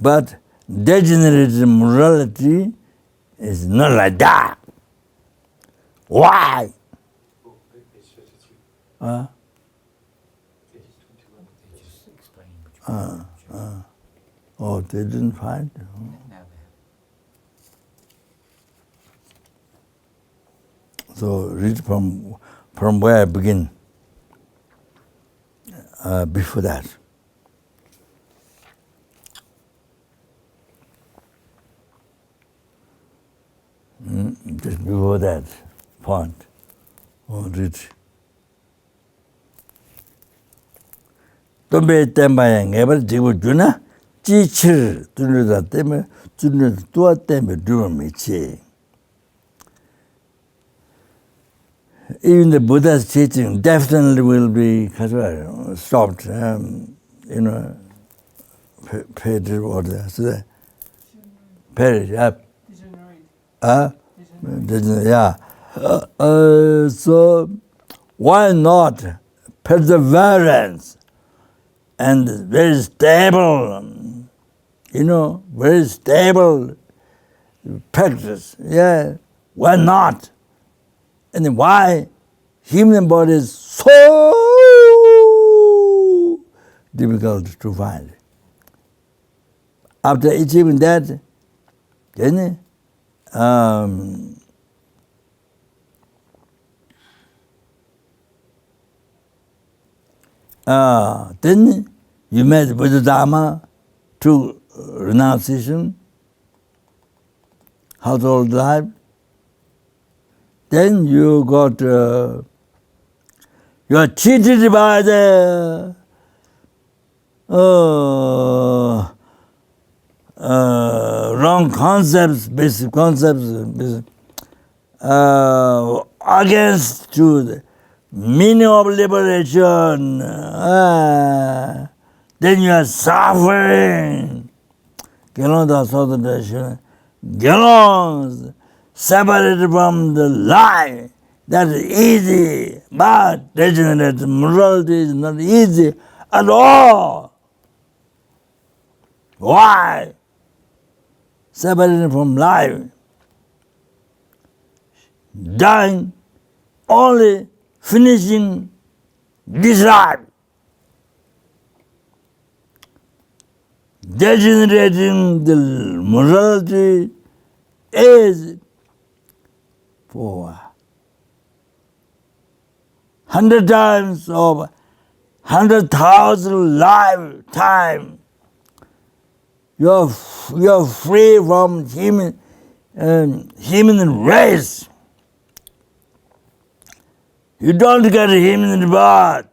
But degenerated morality is not like that. Why? Page 33. Huh? Page 21. They just explain. Oh, they didn't find it? Now they have. So read from where I begin. Before that. Just before that point. Read. Tombe tembaye ngebar jigu juna jichir tunruda teme tunruda tua teme durmichi. Even the Buddha's teaching definitely will be stopped, paid order. So perish, yeah. So why not perseverance and very stable, very stable practice? Yeah, why not? And why human body is so difficult to find. After achieving that, then then you met Buddha Dharma to renunciation, household life. Then you got, you are cheated by the wrong concepts, basic concepts, against to the meaning of liberation. Then you are suffering. Gelon separated from the lie, That is easy, but degenerate morality is not easy at all. Why? Separated from life, dying, only finishing this life. Degenerating the morality is for 100 times of 100,000 lifetime. You're free from human race. You don't get a human birth,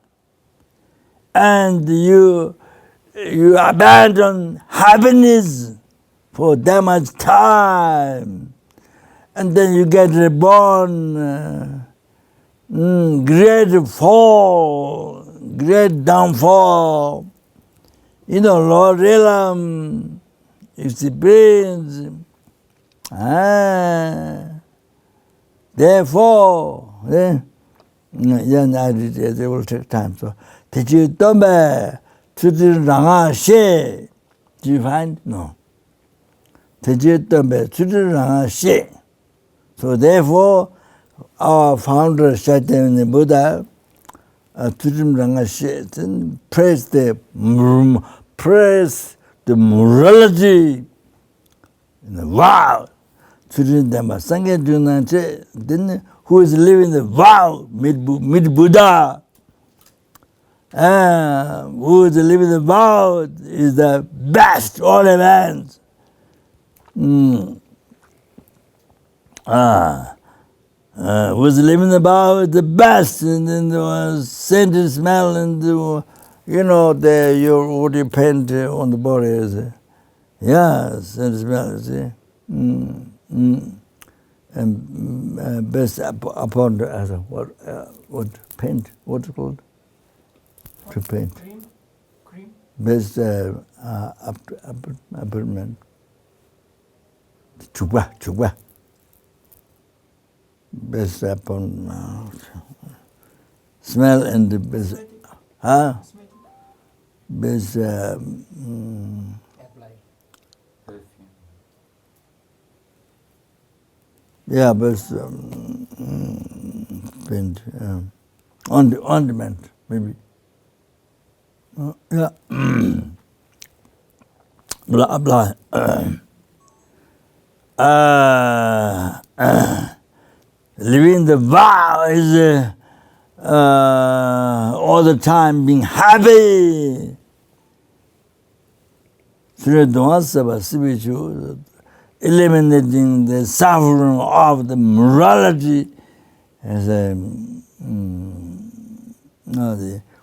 and you abandon happiness for that much time, and then you get reborn. Great fall, great downfall. Lord Elam experience. Therefore, they will take time. So, did you tombe to the ranga she? Do you find? No. Did you tombe to the ranga she? So, therefore, our founder, Chaitanya Buddha, Turim Ranga she, praised the morality. Wow! Turim Dhamma Sangha Junanche, then who is living the vow, mid-Buddha. Who is living the vow is the best all events. Was living about the best, and then the scent and smell, and what you paint on the body is, scent and smell, see, and best upon the what paint, what's it called? To paint. Cream. Best apartment. Chugwa. Best upon smell and the best, best Apply. Perfume. best paint, ornament maybe. Apply. Living the vow is all the time being happy. Eliminating the suffering of the morality as the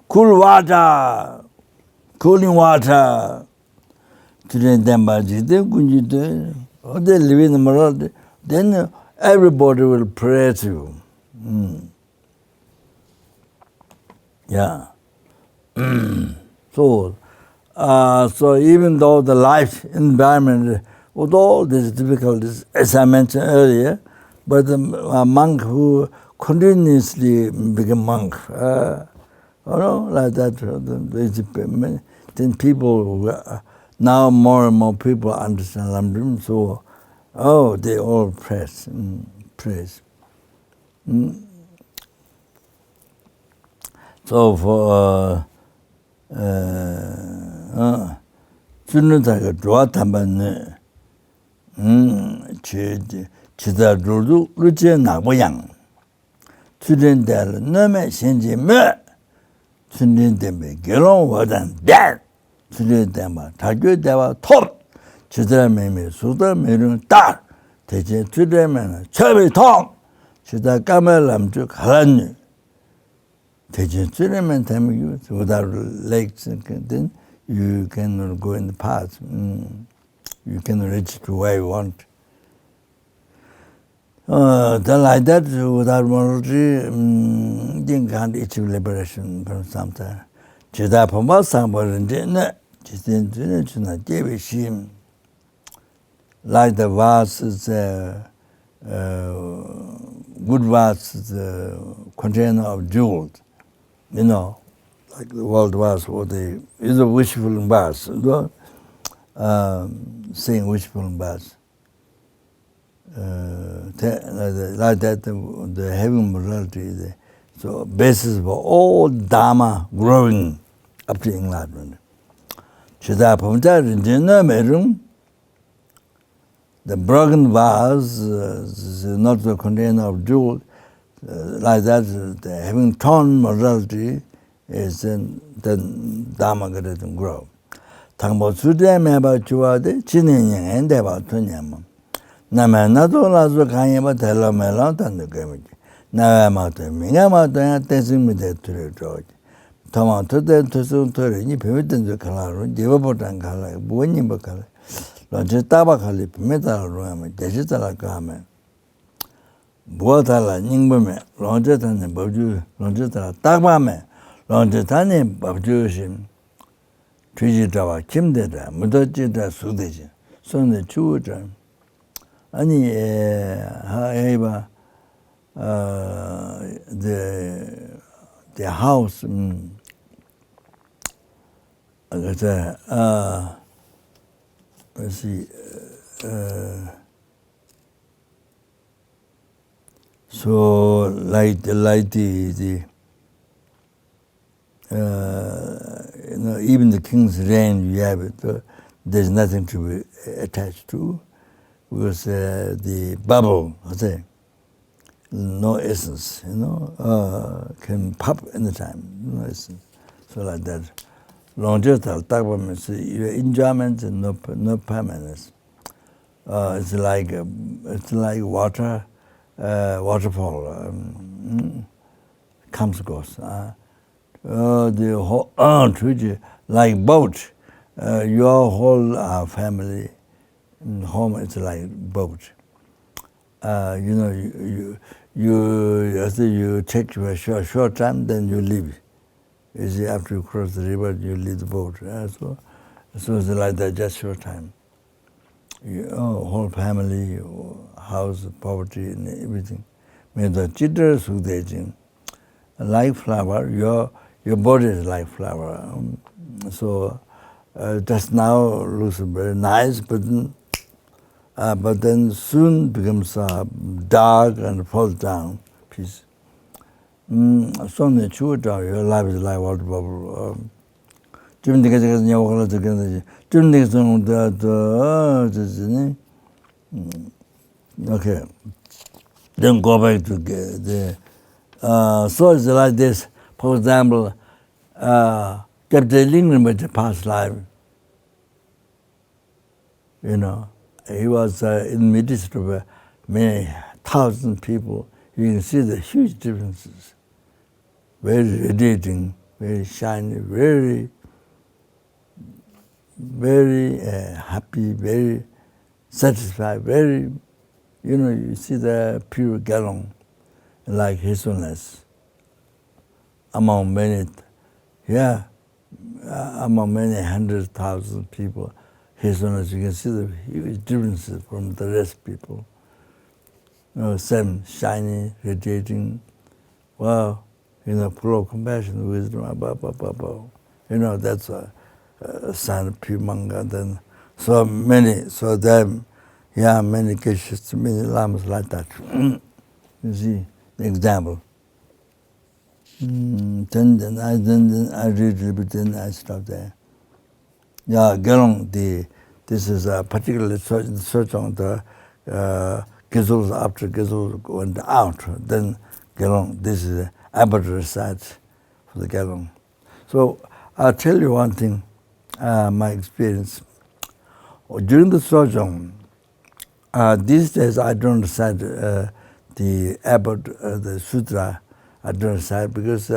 cool water, cooling water. They live in the morality, then everybody will praise you. So even though the life environment, with all these difficulties, as I mentioned earlier, but a monk who continuously became monk, like that, then people, now more and more people understand Lamdrim, so they all praise. So for Chunutaga Dwatamban Chida Rudu Luce Naboyang Chudin del Nome Shinji Me Chudin Deme Gelon Wadan Dead Chudin Dema Tagu Deva Top Chidra Meme Suda Merun Dar Teje Chudemena Chabi Tom Chida Kamelam Juk Halan Teje Chudemen Tamigu without legs, and then you can go in the path. You can reach to where you want. Then like that, without morality, you can't achieve liberation from something. Chida Pama Sambar like the vase is good vase is the container of jewels, like the world vase, or is a wishful vase, saying wishful vase. Like that, the heaven morality, so basis for all Dharma growing up to enlightenment. The broken vase is not the container of jewels. Like that, the having torn morality is then Dharma doesn't grow. Tangbo Sudya Meba Chuade, Chinyang and Deva Tunyama. Namanado Lazo Kanyama Tela Melot and the Gamage. Navamata, Mingamata, dancing with the George. Tomato, the Tosun Tori, Pivotin the Kalaro, Devopotan Kala, Buenibakala, Longitaba Metal Room, Digital Garment. Buatala, Ningbame, Longetan and Babu, Longitala, Tabame, Longetani, Babushim, Trijitawa, Kimdeta, Mudajita, Sudeji, son the children. Any, however, the house, let's see, so like the even the king's reign, you have it. There's nothing to be attached to, because the bubble, no essence, can pop anytime, no essence. So like that. Longevity, your enjoyment and no permanence. It's like water, waterfall, comes goes. The whole like boat. Your whole family home is like boat. You take for a short time, then you leave. You see, after you cross the river, you leave the boat. So it's like that, just short time. Whole family, house, poverty, and everything. The chitra sudejin, like flower, your body is like flower. So just now looks very nice, but then soon becomes dark and falls down. Peace. So the truth, your life is like water bubble. Okay. Then go back to the so it's like this. For example, Captain Lingren with the past life. He was in the midst of many thousand people. You can see the huge differences. Very radiating, very shiny, very, very happy, very satisfied, very, you see the pure gallon, like hazelnuts. Among many hundred thousand people, hazelnuts, you can see the huge differences from the rest people. Same, shiny, radiating, wow, full of compassion, wisdom, that's a sign of pure manga. Then, many cases, many lamas like that. You see, the example. Then I read a little bit, then I stop there. Yeah, Gelong, this is particularly search on the Gizels after Gizels went out. Then Gelong, this is the abbot recites for the Gelong. So I'll tell you one thing, my experience. During the sojourn, these days I don't recite the abbot, the sutra. I don't recite because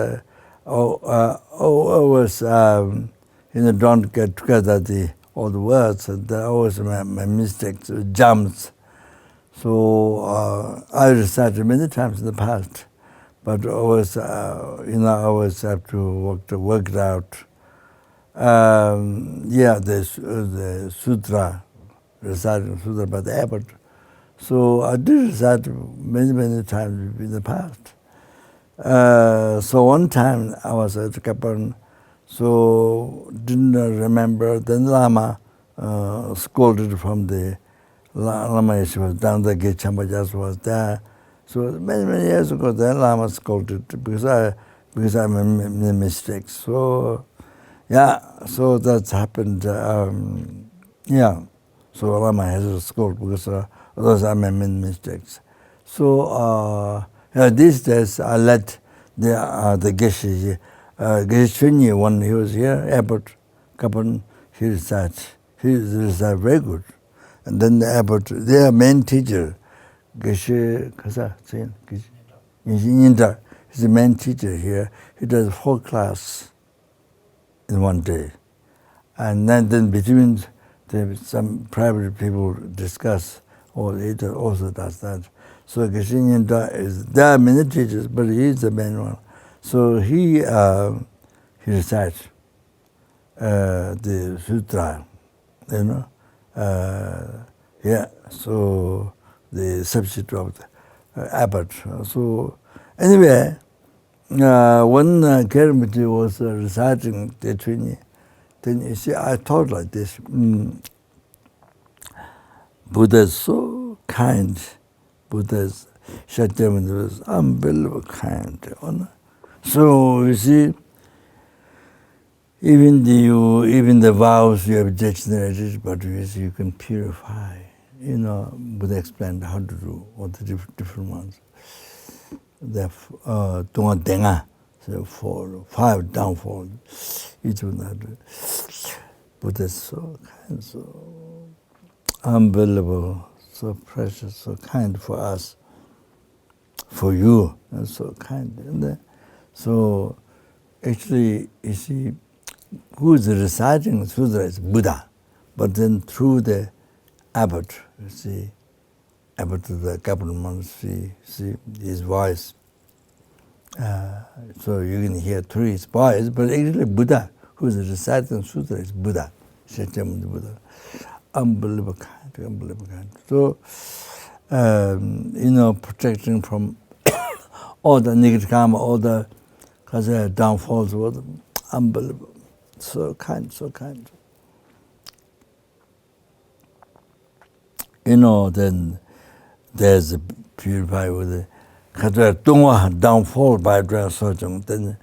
always don't get together all the words. There always my mistakes, jumps. So I recited many times in the past, but always I always have to work it out. The sutra, reciting sutra by the abbot. So I did that many times in the past. So one time I was at Kopan, so didn't remember. Then Lama scolded from the Lama. She was down the gate. Chambajas was there. So many years ago, then Lama scolded because I made mistakes. So yeah, so that's happened. Yeah, so Lama has a scold because others I made mistakes. So these days I let the Geshe Chunyi, when he was here, airport, Kopan, he recited. He recited very good. And then the airport, their main teacher, Geshe Kasa, he's the main teacher here. He does 4 classes in one day. And then between some private people discuss, or he also does that. So Geshe is, there are many teachers, but he is the main one. So he recites the sutra, you know. Yeah, so the substitute of the abbot. So anyway, when Kermiti was reciting the Trini, then you see, I thought like this, Buddha is so kind. Buddha's Shakyamuni was unbelievable kind. So you see, even the vows you have degenerated, but you can purify. You know, Buddha explained how to do all the different ones. The Tunga Denga, so 5 downfall. Each one had. Buddha is so kind, so unbelievable, so precious, so kind for us, for you, and so kind. And so actually, you see, who is reciting Sutra is Buddha, but then through the abbot, you see, abbot of the Kopan Monastery, see his voice. So you can hear through his voice, but actually Buddha, who is reciting Sutra is Buddha, Shakyamuni Buddha. Unbelievable kind, unbelievable kind. So, protecting from all the negative karma, all the downfalls, was unbelievable. So kind, so kind. Then there's a purify with the downfall by Sojong, then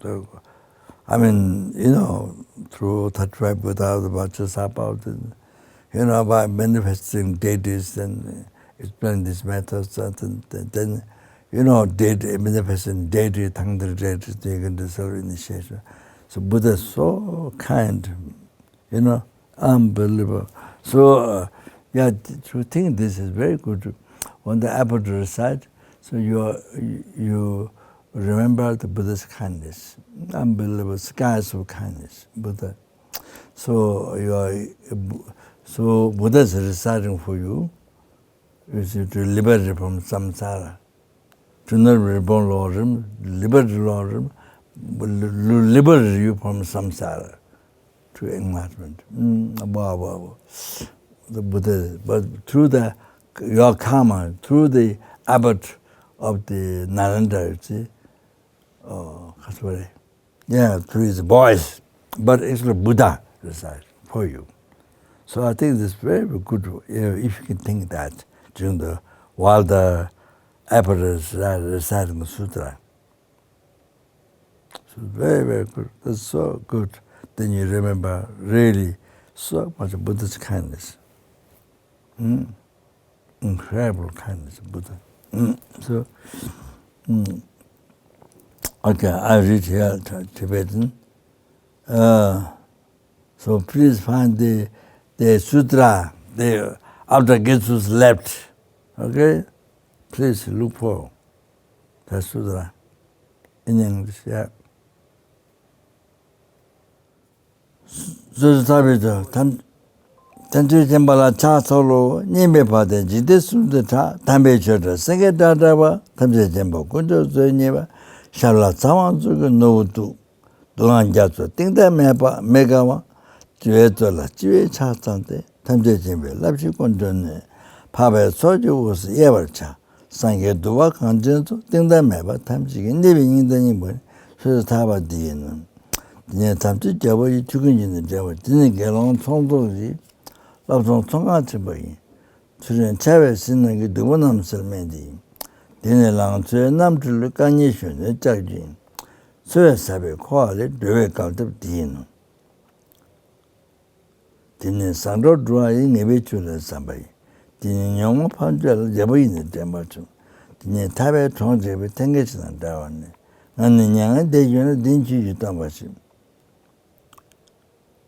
the I mean, through Tattva Buddha, about about by manifesting deities and explain these methods, and then manifesting deity, Tangdra deities, they can do self-initiation. So Buddha is so kind, unbelievable. So, to think this is very good. When the abbot recites, so you remember the Buddha's kindness, unbelievable skies of kindness, Buddha. So Buddha is reciting for you, to liberate from samsara, to not reborn Lord, liberate Lord, liberate you from samsara, to enlightenment. The Buddha, but through your karma, through the abbot of the Nalanda, you see, through his voice, but actually Buddha recites for you. So I think this is very good, if you can think that while the abbot is reciting the sutra. So very, very good. That's so good. Then you remember really so much Buddha's kindness. Incredible kindness of Buddha. Okay, I read here Tibetan. So please find the sutra, after Jesus left. Okay? Please look for the sutra in English, yeah. Sutra Tantra Jambala Cha Solo, Nime Pate, Jidis Sundata, Tambe Chota, Senge Dadaba, Tamse Jambo, Kunjo Zuneva, Shala Sawan Zuga, no to Duan Jatsu, Think that Megawa, 주에돌라 주에 차stan데 탐제진베 랍시콘전네 파베 소주우스 예벌차 상게 두와 간전도 땡다매바 탐지게 네빙인더니 뭐 그래서 다바디는 네 탐지 저버이 죽은지는 저버 드는 게론 총도지 랍종 총같이 보이 주는 차베 쓰는 게 누구 남설매디 데네랑 저 남들 간이슈네 짜지 소야사베 코알레 되게 갈때 디는 디는 산로 드라이 네베출레 삼바이 디는 영어 판절 제보이는 데마죠 디네 타베 총제베 땡게지는 다왔네 나는 양은 대주는 딘지지 담바시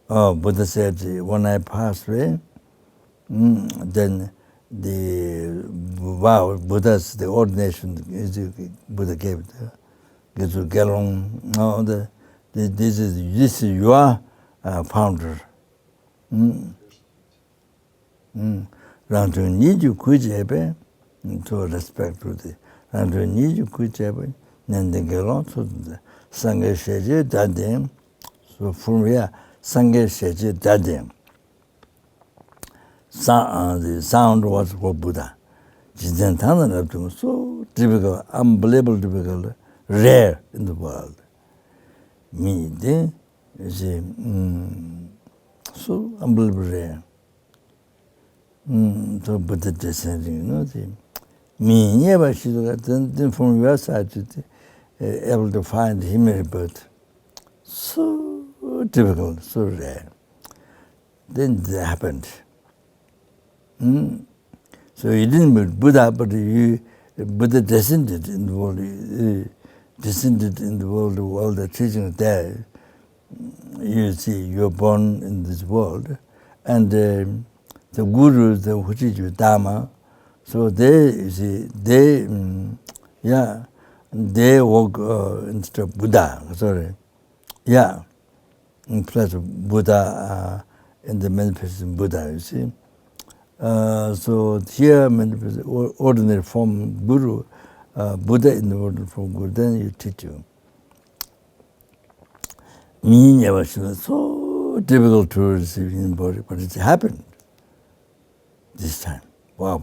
Buddha said when I pass away then the vow Buddha's the ordination Buddha gave it to get along no this is your founder Rantu niju kujebe to respect to the Rantu niju kujebe nende gelon to the Sangha sheje dadem so from here Sangha sheje dadem the sound was for Buddha. Jidentana so difficult, unbelievable difficult, rare in the world. Me, is so unbelievable rare. So Buddha descending, me never she then from your side able to find him, but so difficult, so rare. Then it happened. So he didn't meet Buddha, but Buddha descended in the world, all the teachings there. You see, you're born in this world, and the gurus, the which is Dharma, so they work instead of Buddha. Sorry, in place of Buddha in the manifestation Buddha. You see. So here, ordinary form Guru, Buddha in the ordinary form Guru, then you teach you. Me never so difficult to receive in body, but it happened this time. Wow.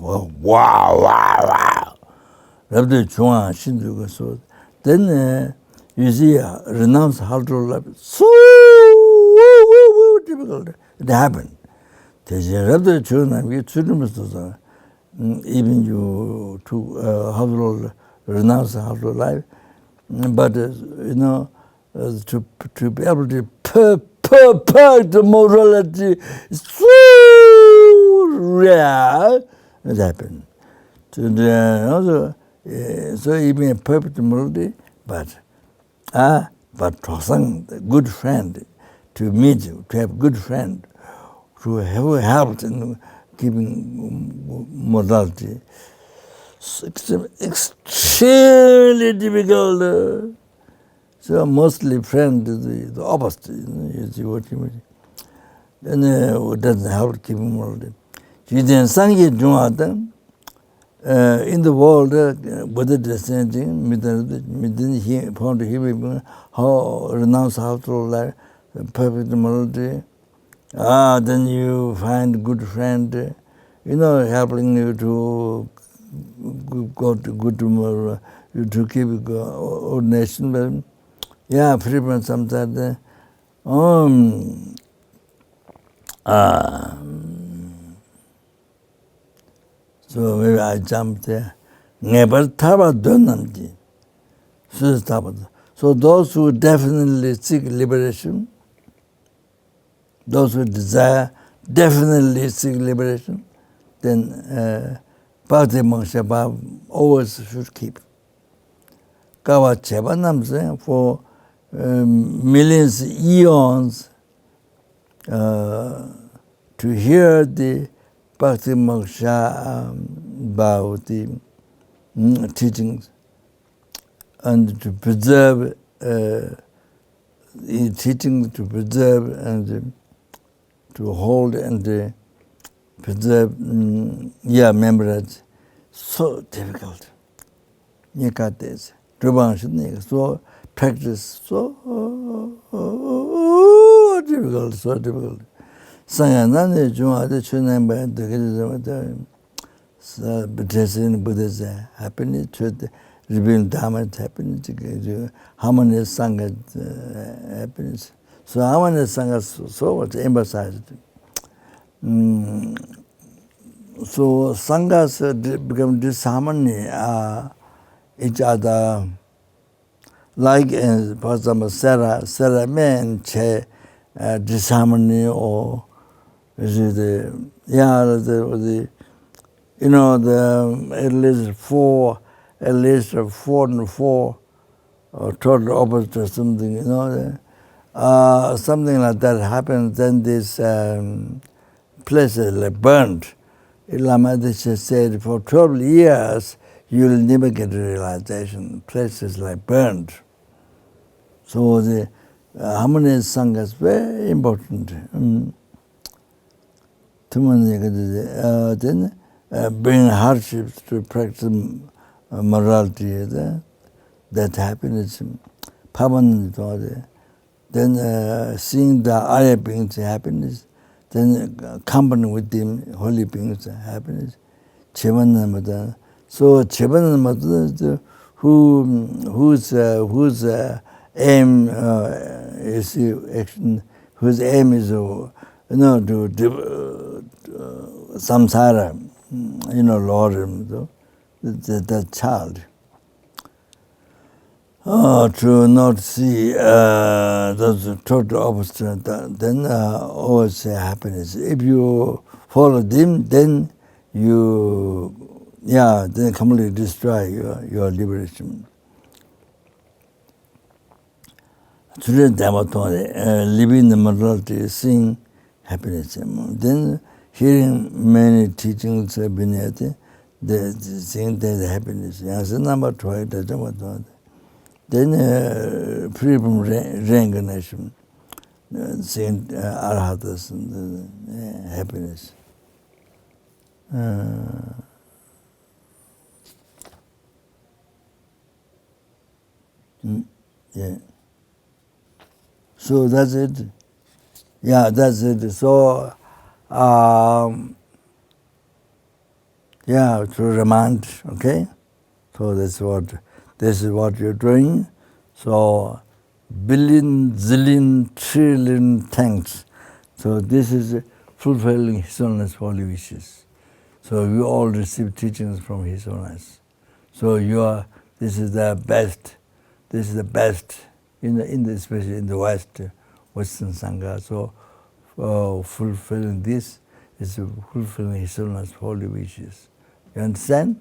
Rabbi Chuan Shindu so then you see renounce how to life. So difficult. It happened. Rabbi Chuan, we shouldn't even you to how to renounce how to life, but to be able to perfect the morality is so rare. It happened. So even perfect morality, but to good friend, to meet you, to have good friend, to have helped in keeping morality. Extremely difficult. So mostly friend is the opposite. You see what you mean? Then it doesn't help keeping morality. In the world, Buddha descending, he found him how renounce how to life, perfect morality. Then you find good friend, helping you to go to good tomorrow, to keep ordination. Frequent sometimes. So maybe I jumped there. Never taba donamji. So those who definitely seek liberation, those who desire definitely seek liberation, then Bhakti Mangshabha always should keep. Kawa Cheba Namse for millions, eons to hear the Bhakti Mangshabha teachings and to preserve the teachings, to preserve and to hold and preserve memories. So difficult. Nikates. So practice so difficult, so difficult. Sangha nani junga de chunan ba de ge Buddha's happiness, revealing Dharma happiness, harmonious Sangha happiness. So harmonious Sangha so much emphasized. So Sanghas become disharmony each other, like for example Sarah men che disharmony or is it the you know, at least four and four, or total opposite or something, you know. Something like that happens, then this place is like burned. Lama said, for 12 years, you'll never get a realization. Place is like burned. So the harmonious Sangha is very important. Then bring hardships to practice morality, that happiness, pavan, then seeing the higher beings' happiness, then company with them, holy beings' happiness, chevanamata. So chevanamata, whose aim is action, whose aim is to samsara, Lord, the child. To not see those total opposite, then always say happiness. If you follow them, then then completely destroy your liberation. Today, living the morality, seeing happiness. Then hearing many teachings have been the seeing the happiness. Number 12, then free from reincarnation, seeing arhatas and happiness. Yeah. So that's it. Yeah, that's it. So, to remind, okay? So this is what you're doing. So, billion, zillion, trillion thanks. So this is fulfilling His Holiness' holy wishes. So we all receive teachings from His Holiness. So this is the best. This is the best especially in the West, Western Sangha. So fulfilling this is fulfilling His Holiness' holy wishes. You understand?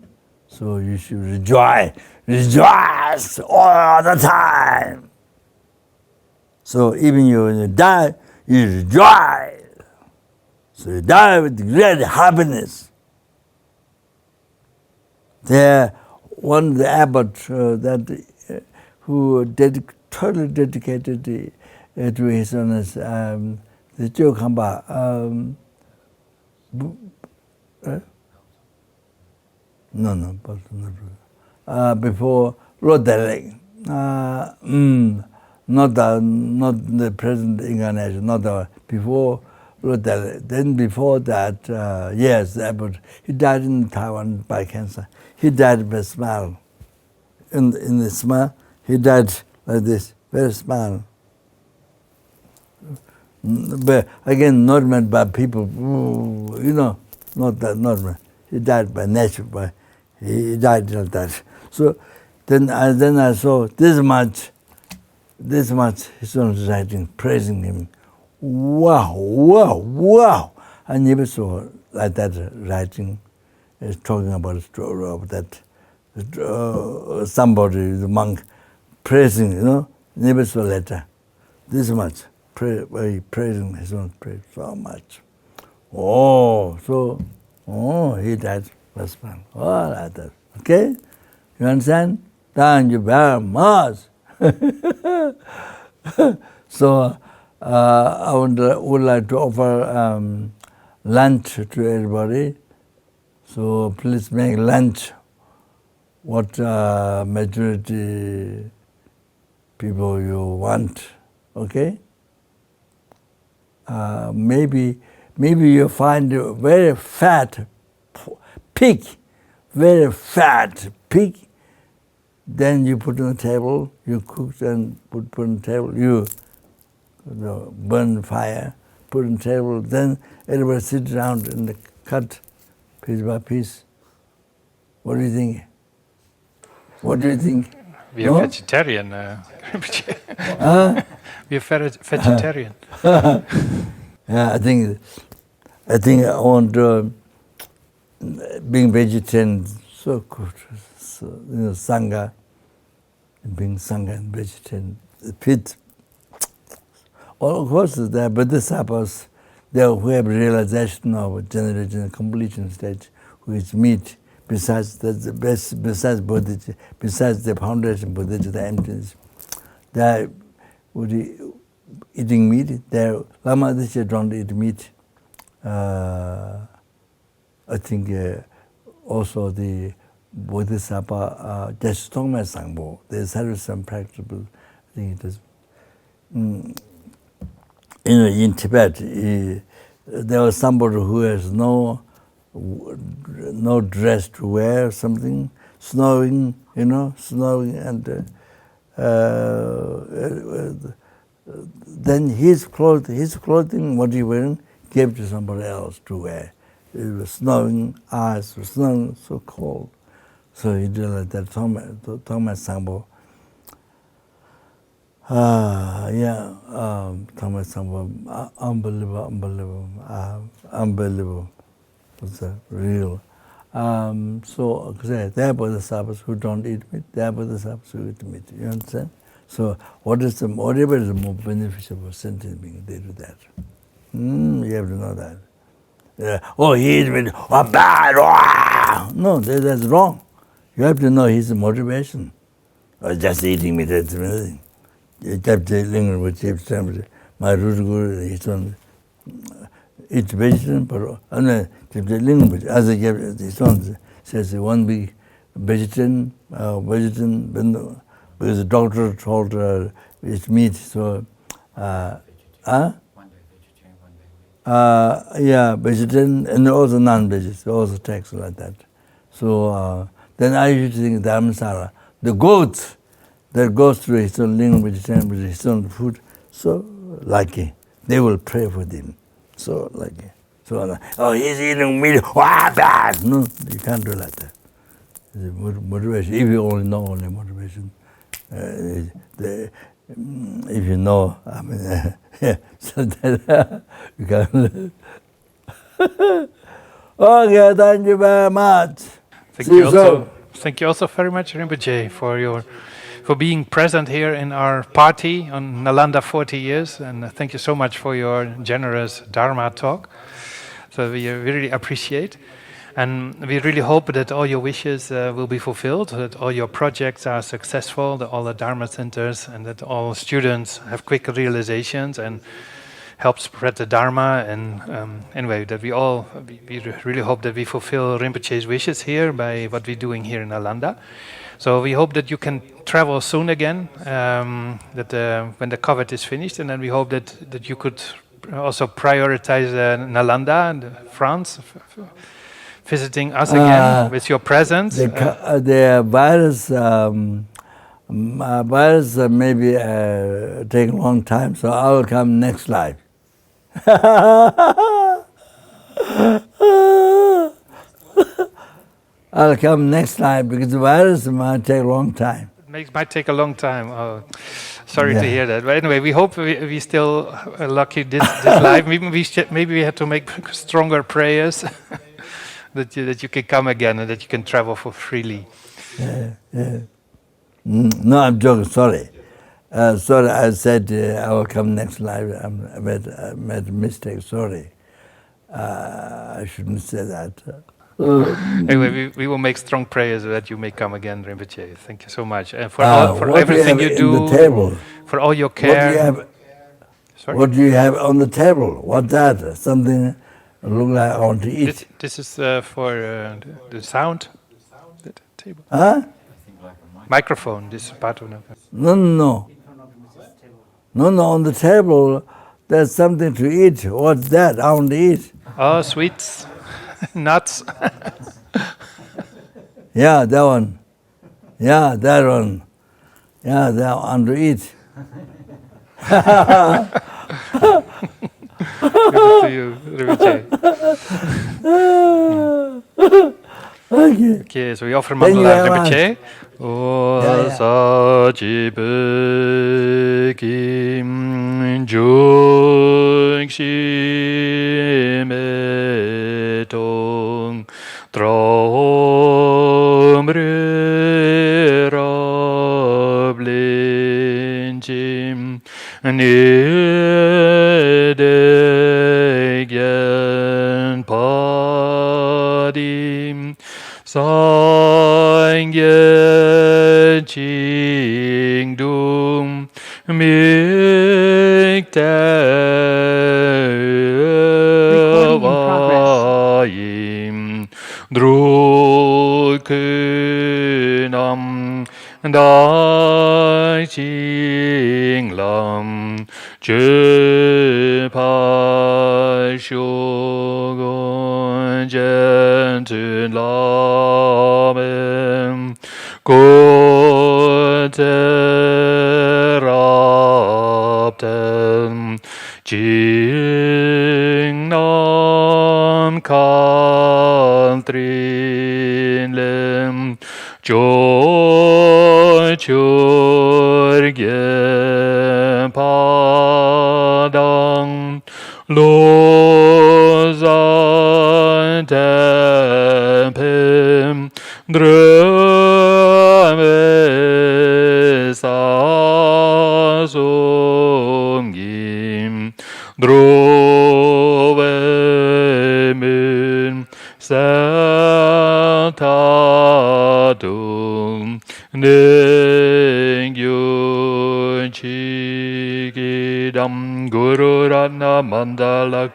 So you should rejoice all the time. So even when you die, you rejoice. So you die with great happiness. There, one of the abbot who totally dedicated to His Holiness, the Chokamba. Before Roderick, not the present incarnation, before Roderick. Then before that, yes, but he died in Taiwan by cancer. He died by smile. In the smile, he died like this, very smile. But again, not meant by people, not that. He died by nature, he died like that. So then I saw this much His own writing, praising him. Wow! I never saw like that writing, talking about a story of that somebody, the monk, praising, never saw later. This much, praising His own praise so much. He died last month. Like that. Okay? You understand? Thank you very much. So, I would like to offer lunch to everybody. So please make lunch what majority people you want. Okay? Maybe maybe you find a very fat pig, very fat pig, then you put on the table, you cook and put on the table, you burn fire, put on the table, then everybody sit around and cut piece by piece. What do you think? What do you think? We are vegetarian. We are vegetarian. Yeah, I think I want being vegetarian so good. So, Sangha, being Sangha and vegetarian, fit. All of course, there are bodhisattvas there who have realization of generation and completion stage, who is meat. Besides that's the best. Besides bodhicitta, besides the foundation bodhicitta, the emptiness, they would eating meat. Their Lama this year don't eat meat. I think also the Bodhisattva just Tongma Sangpo. They have some practical. I think it is. In Tibet, there was somebody who has no dress to wear, something, snowing, snowing, and then his clothing, what he wearing, gave to somebody else to wear. It was snowing, ice was snowing, so cold. So he did like that, Thomas Sangpo. Thomas Sangpo, unbelievable. It's real. So, there are bodhisattvas who don't eat meat, there are bodhisattvas who eat meat. You understand? So, whatever is the more beneficial for sentient being, they do that. You have to know that. He eats meat, bad! No, that's wrong. You have to know his motivation. Or just eating meat, that's nothing. My root guru, his son, eats vegetarian, but as his son says, one big vegetarian, because the doctor told her it's meat, so, One day vegetarian, one day vegetarian and also non-vegetarian, also takes like that. So then I used to think Dharmasala, the goat that goes through his own lingam vegetarian with his own food, so lucky. They will pray for him. So lucky. So he's eating meat, bad! No, you can't do like that. The motivation, if you only know only motivation, if you know, I mean, so that you can. Okay, thank you very much. Thank you also very much, Rinpoche, for being present here in our party on Nalanda 40 years, and thank you so much for your generous Dharma talk. So we really appreciate, and we really hope that all your wishes will be fulfilled, that all your projects are successful, that all the Dharma centers, and that all students have quick realizations and help spread the Dharma. And anyway, that we really hope that we fulfill Rinpoche's wishes here by what we're doing here in Nalanda. So we hope that you can travel soon again, when the COVID is finished, and then we hope that you could also prioritize Nalanda and France, visiting us again with your presence. The virus maybe take a long time, so I will come next life. I'll come next life because the virus might take a long time. It might take a long time. Oh, sorry to hear that. But anyway, we hope we still are lucky this life. Maybe we have to make stronger prayers that you can come again and that you can travel for freely. No, I'm joking. Sorry. Sorry, I said I will come next life. I made a mistake. Sorry. I shouldn't say that. Anyway, we will make strong prayers that you may come again, Rinpoche. Thank you so much. And for everything you do, the table? For all your care. What do you have on the table? What's that? Something look like I want to eat. This is for the sound. That table. Huh? Microphone. This is part of the. No. On the table, there's something to eat. What's that? I want to eat. Oh, sweets, nuts. Yeah, that one. Yeah, that one. Yeah, that I want to eat. Good to you, Rinpoche. Okay. Okay, so we offer Thank you mandala very much. Rinpoche. O sa ji pe kim jung shi me tong trom re rob lin chim ni de gen pa dim sang ye ching dum mik te vaim dru kunam dai ching lam je pa shu gon jen tu lam ko te rapten jing nam kan trin lem joy chur ge padang lo zan tempem drame sa sum gim drove min sa ta dum ning yun chi gidam guru ratna mandalak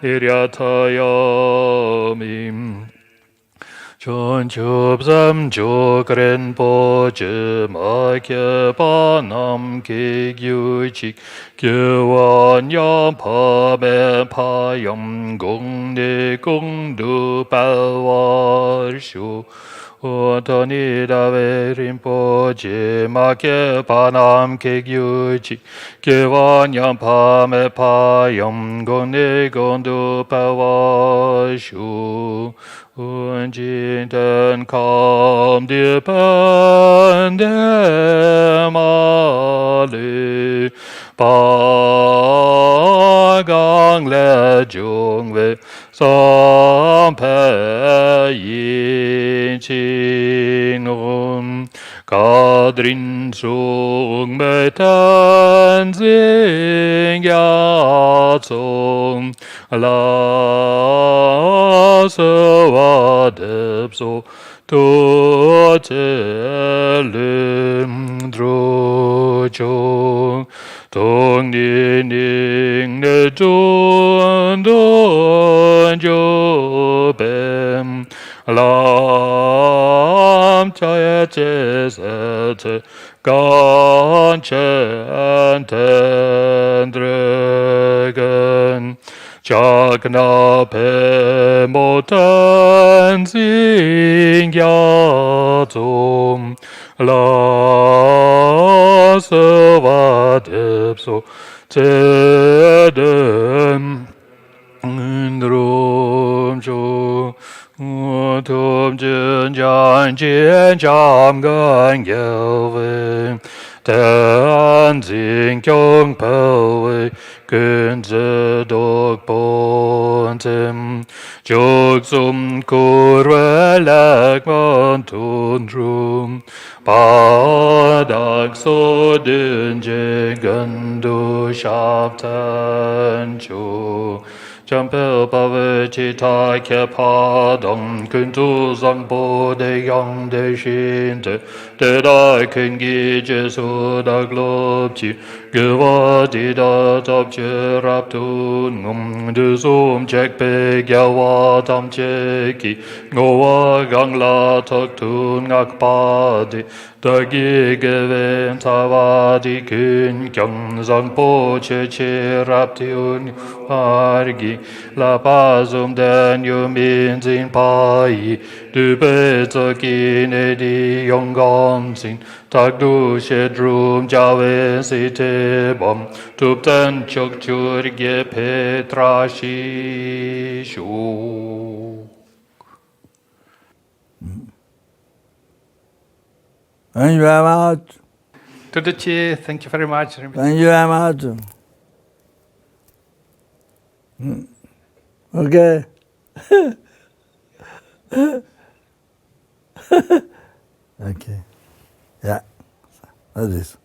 niryatayamim chon chup sam chok rinpoche ma kye pa nam ke gyu chik kye wan yam pa me pa yam gong ne gong du pa war shu Otani dave rinpoche ma kye pa nam ke gyu chik kye wan yam pa me pa yam gong ne gong du pa war shu und jinten kam die Bande male pagang le jungwe sampe yin chin kadrin sung metan sing ya tsung la sa so to telum dro chong tong ni ning ne don don jo bem lam cha che se te gan chen ten dragon Chagna pe motan sing ya tum la sa so te dem ndrom cho tum jen jan jen jam gan gelve Dan sing kyong po wei kun ze dog pontem jog sum kur lak man tun drum padak so dun je gandu shaptan cho Champel pave chita ke padam kuntu zang bo de yang de shin te dai kun gi jesu da glob chi Gewadi da top cherap tun ngum du sum chek pe gyawa tam cheki ngowa gang la tok tun ngak pa di Dagi gewen tawadi kun kyang zang po che cherap tun argi la pazum den yu min zin pai du be zokin edi yongam zin tak du she drum jawe si te bom tup ten chok chur ge petra shi shu. Thank you very much. To the Chi, thank you very much, Rinpoche. Thank you very much. Okay. Okay. Yeah. That's this.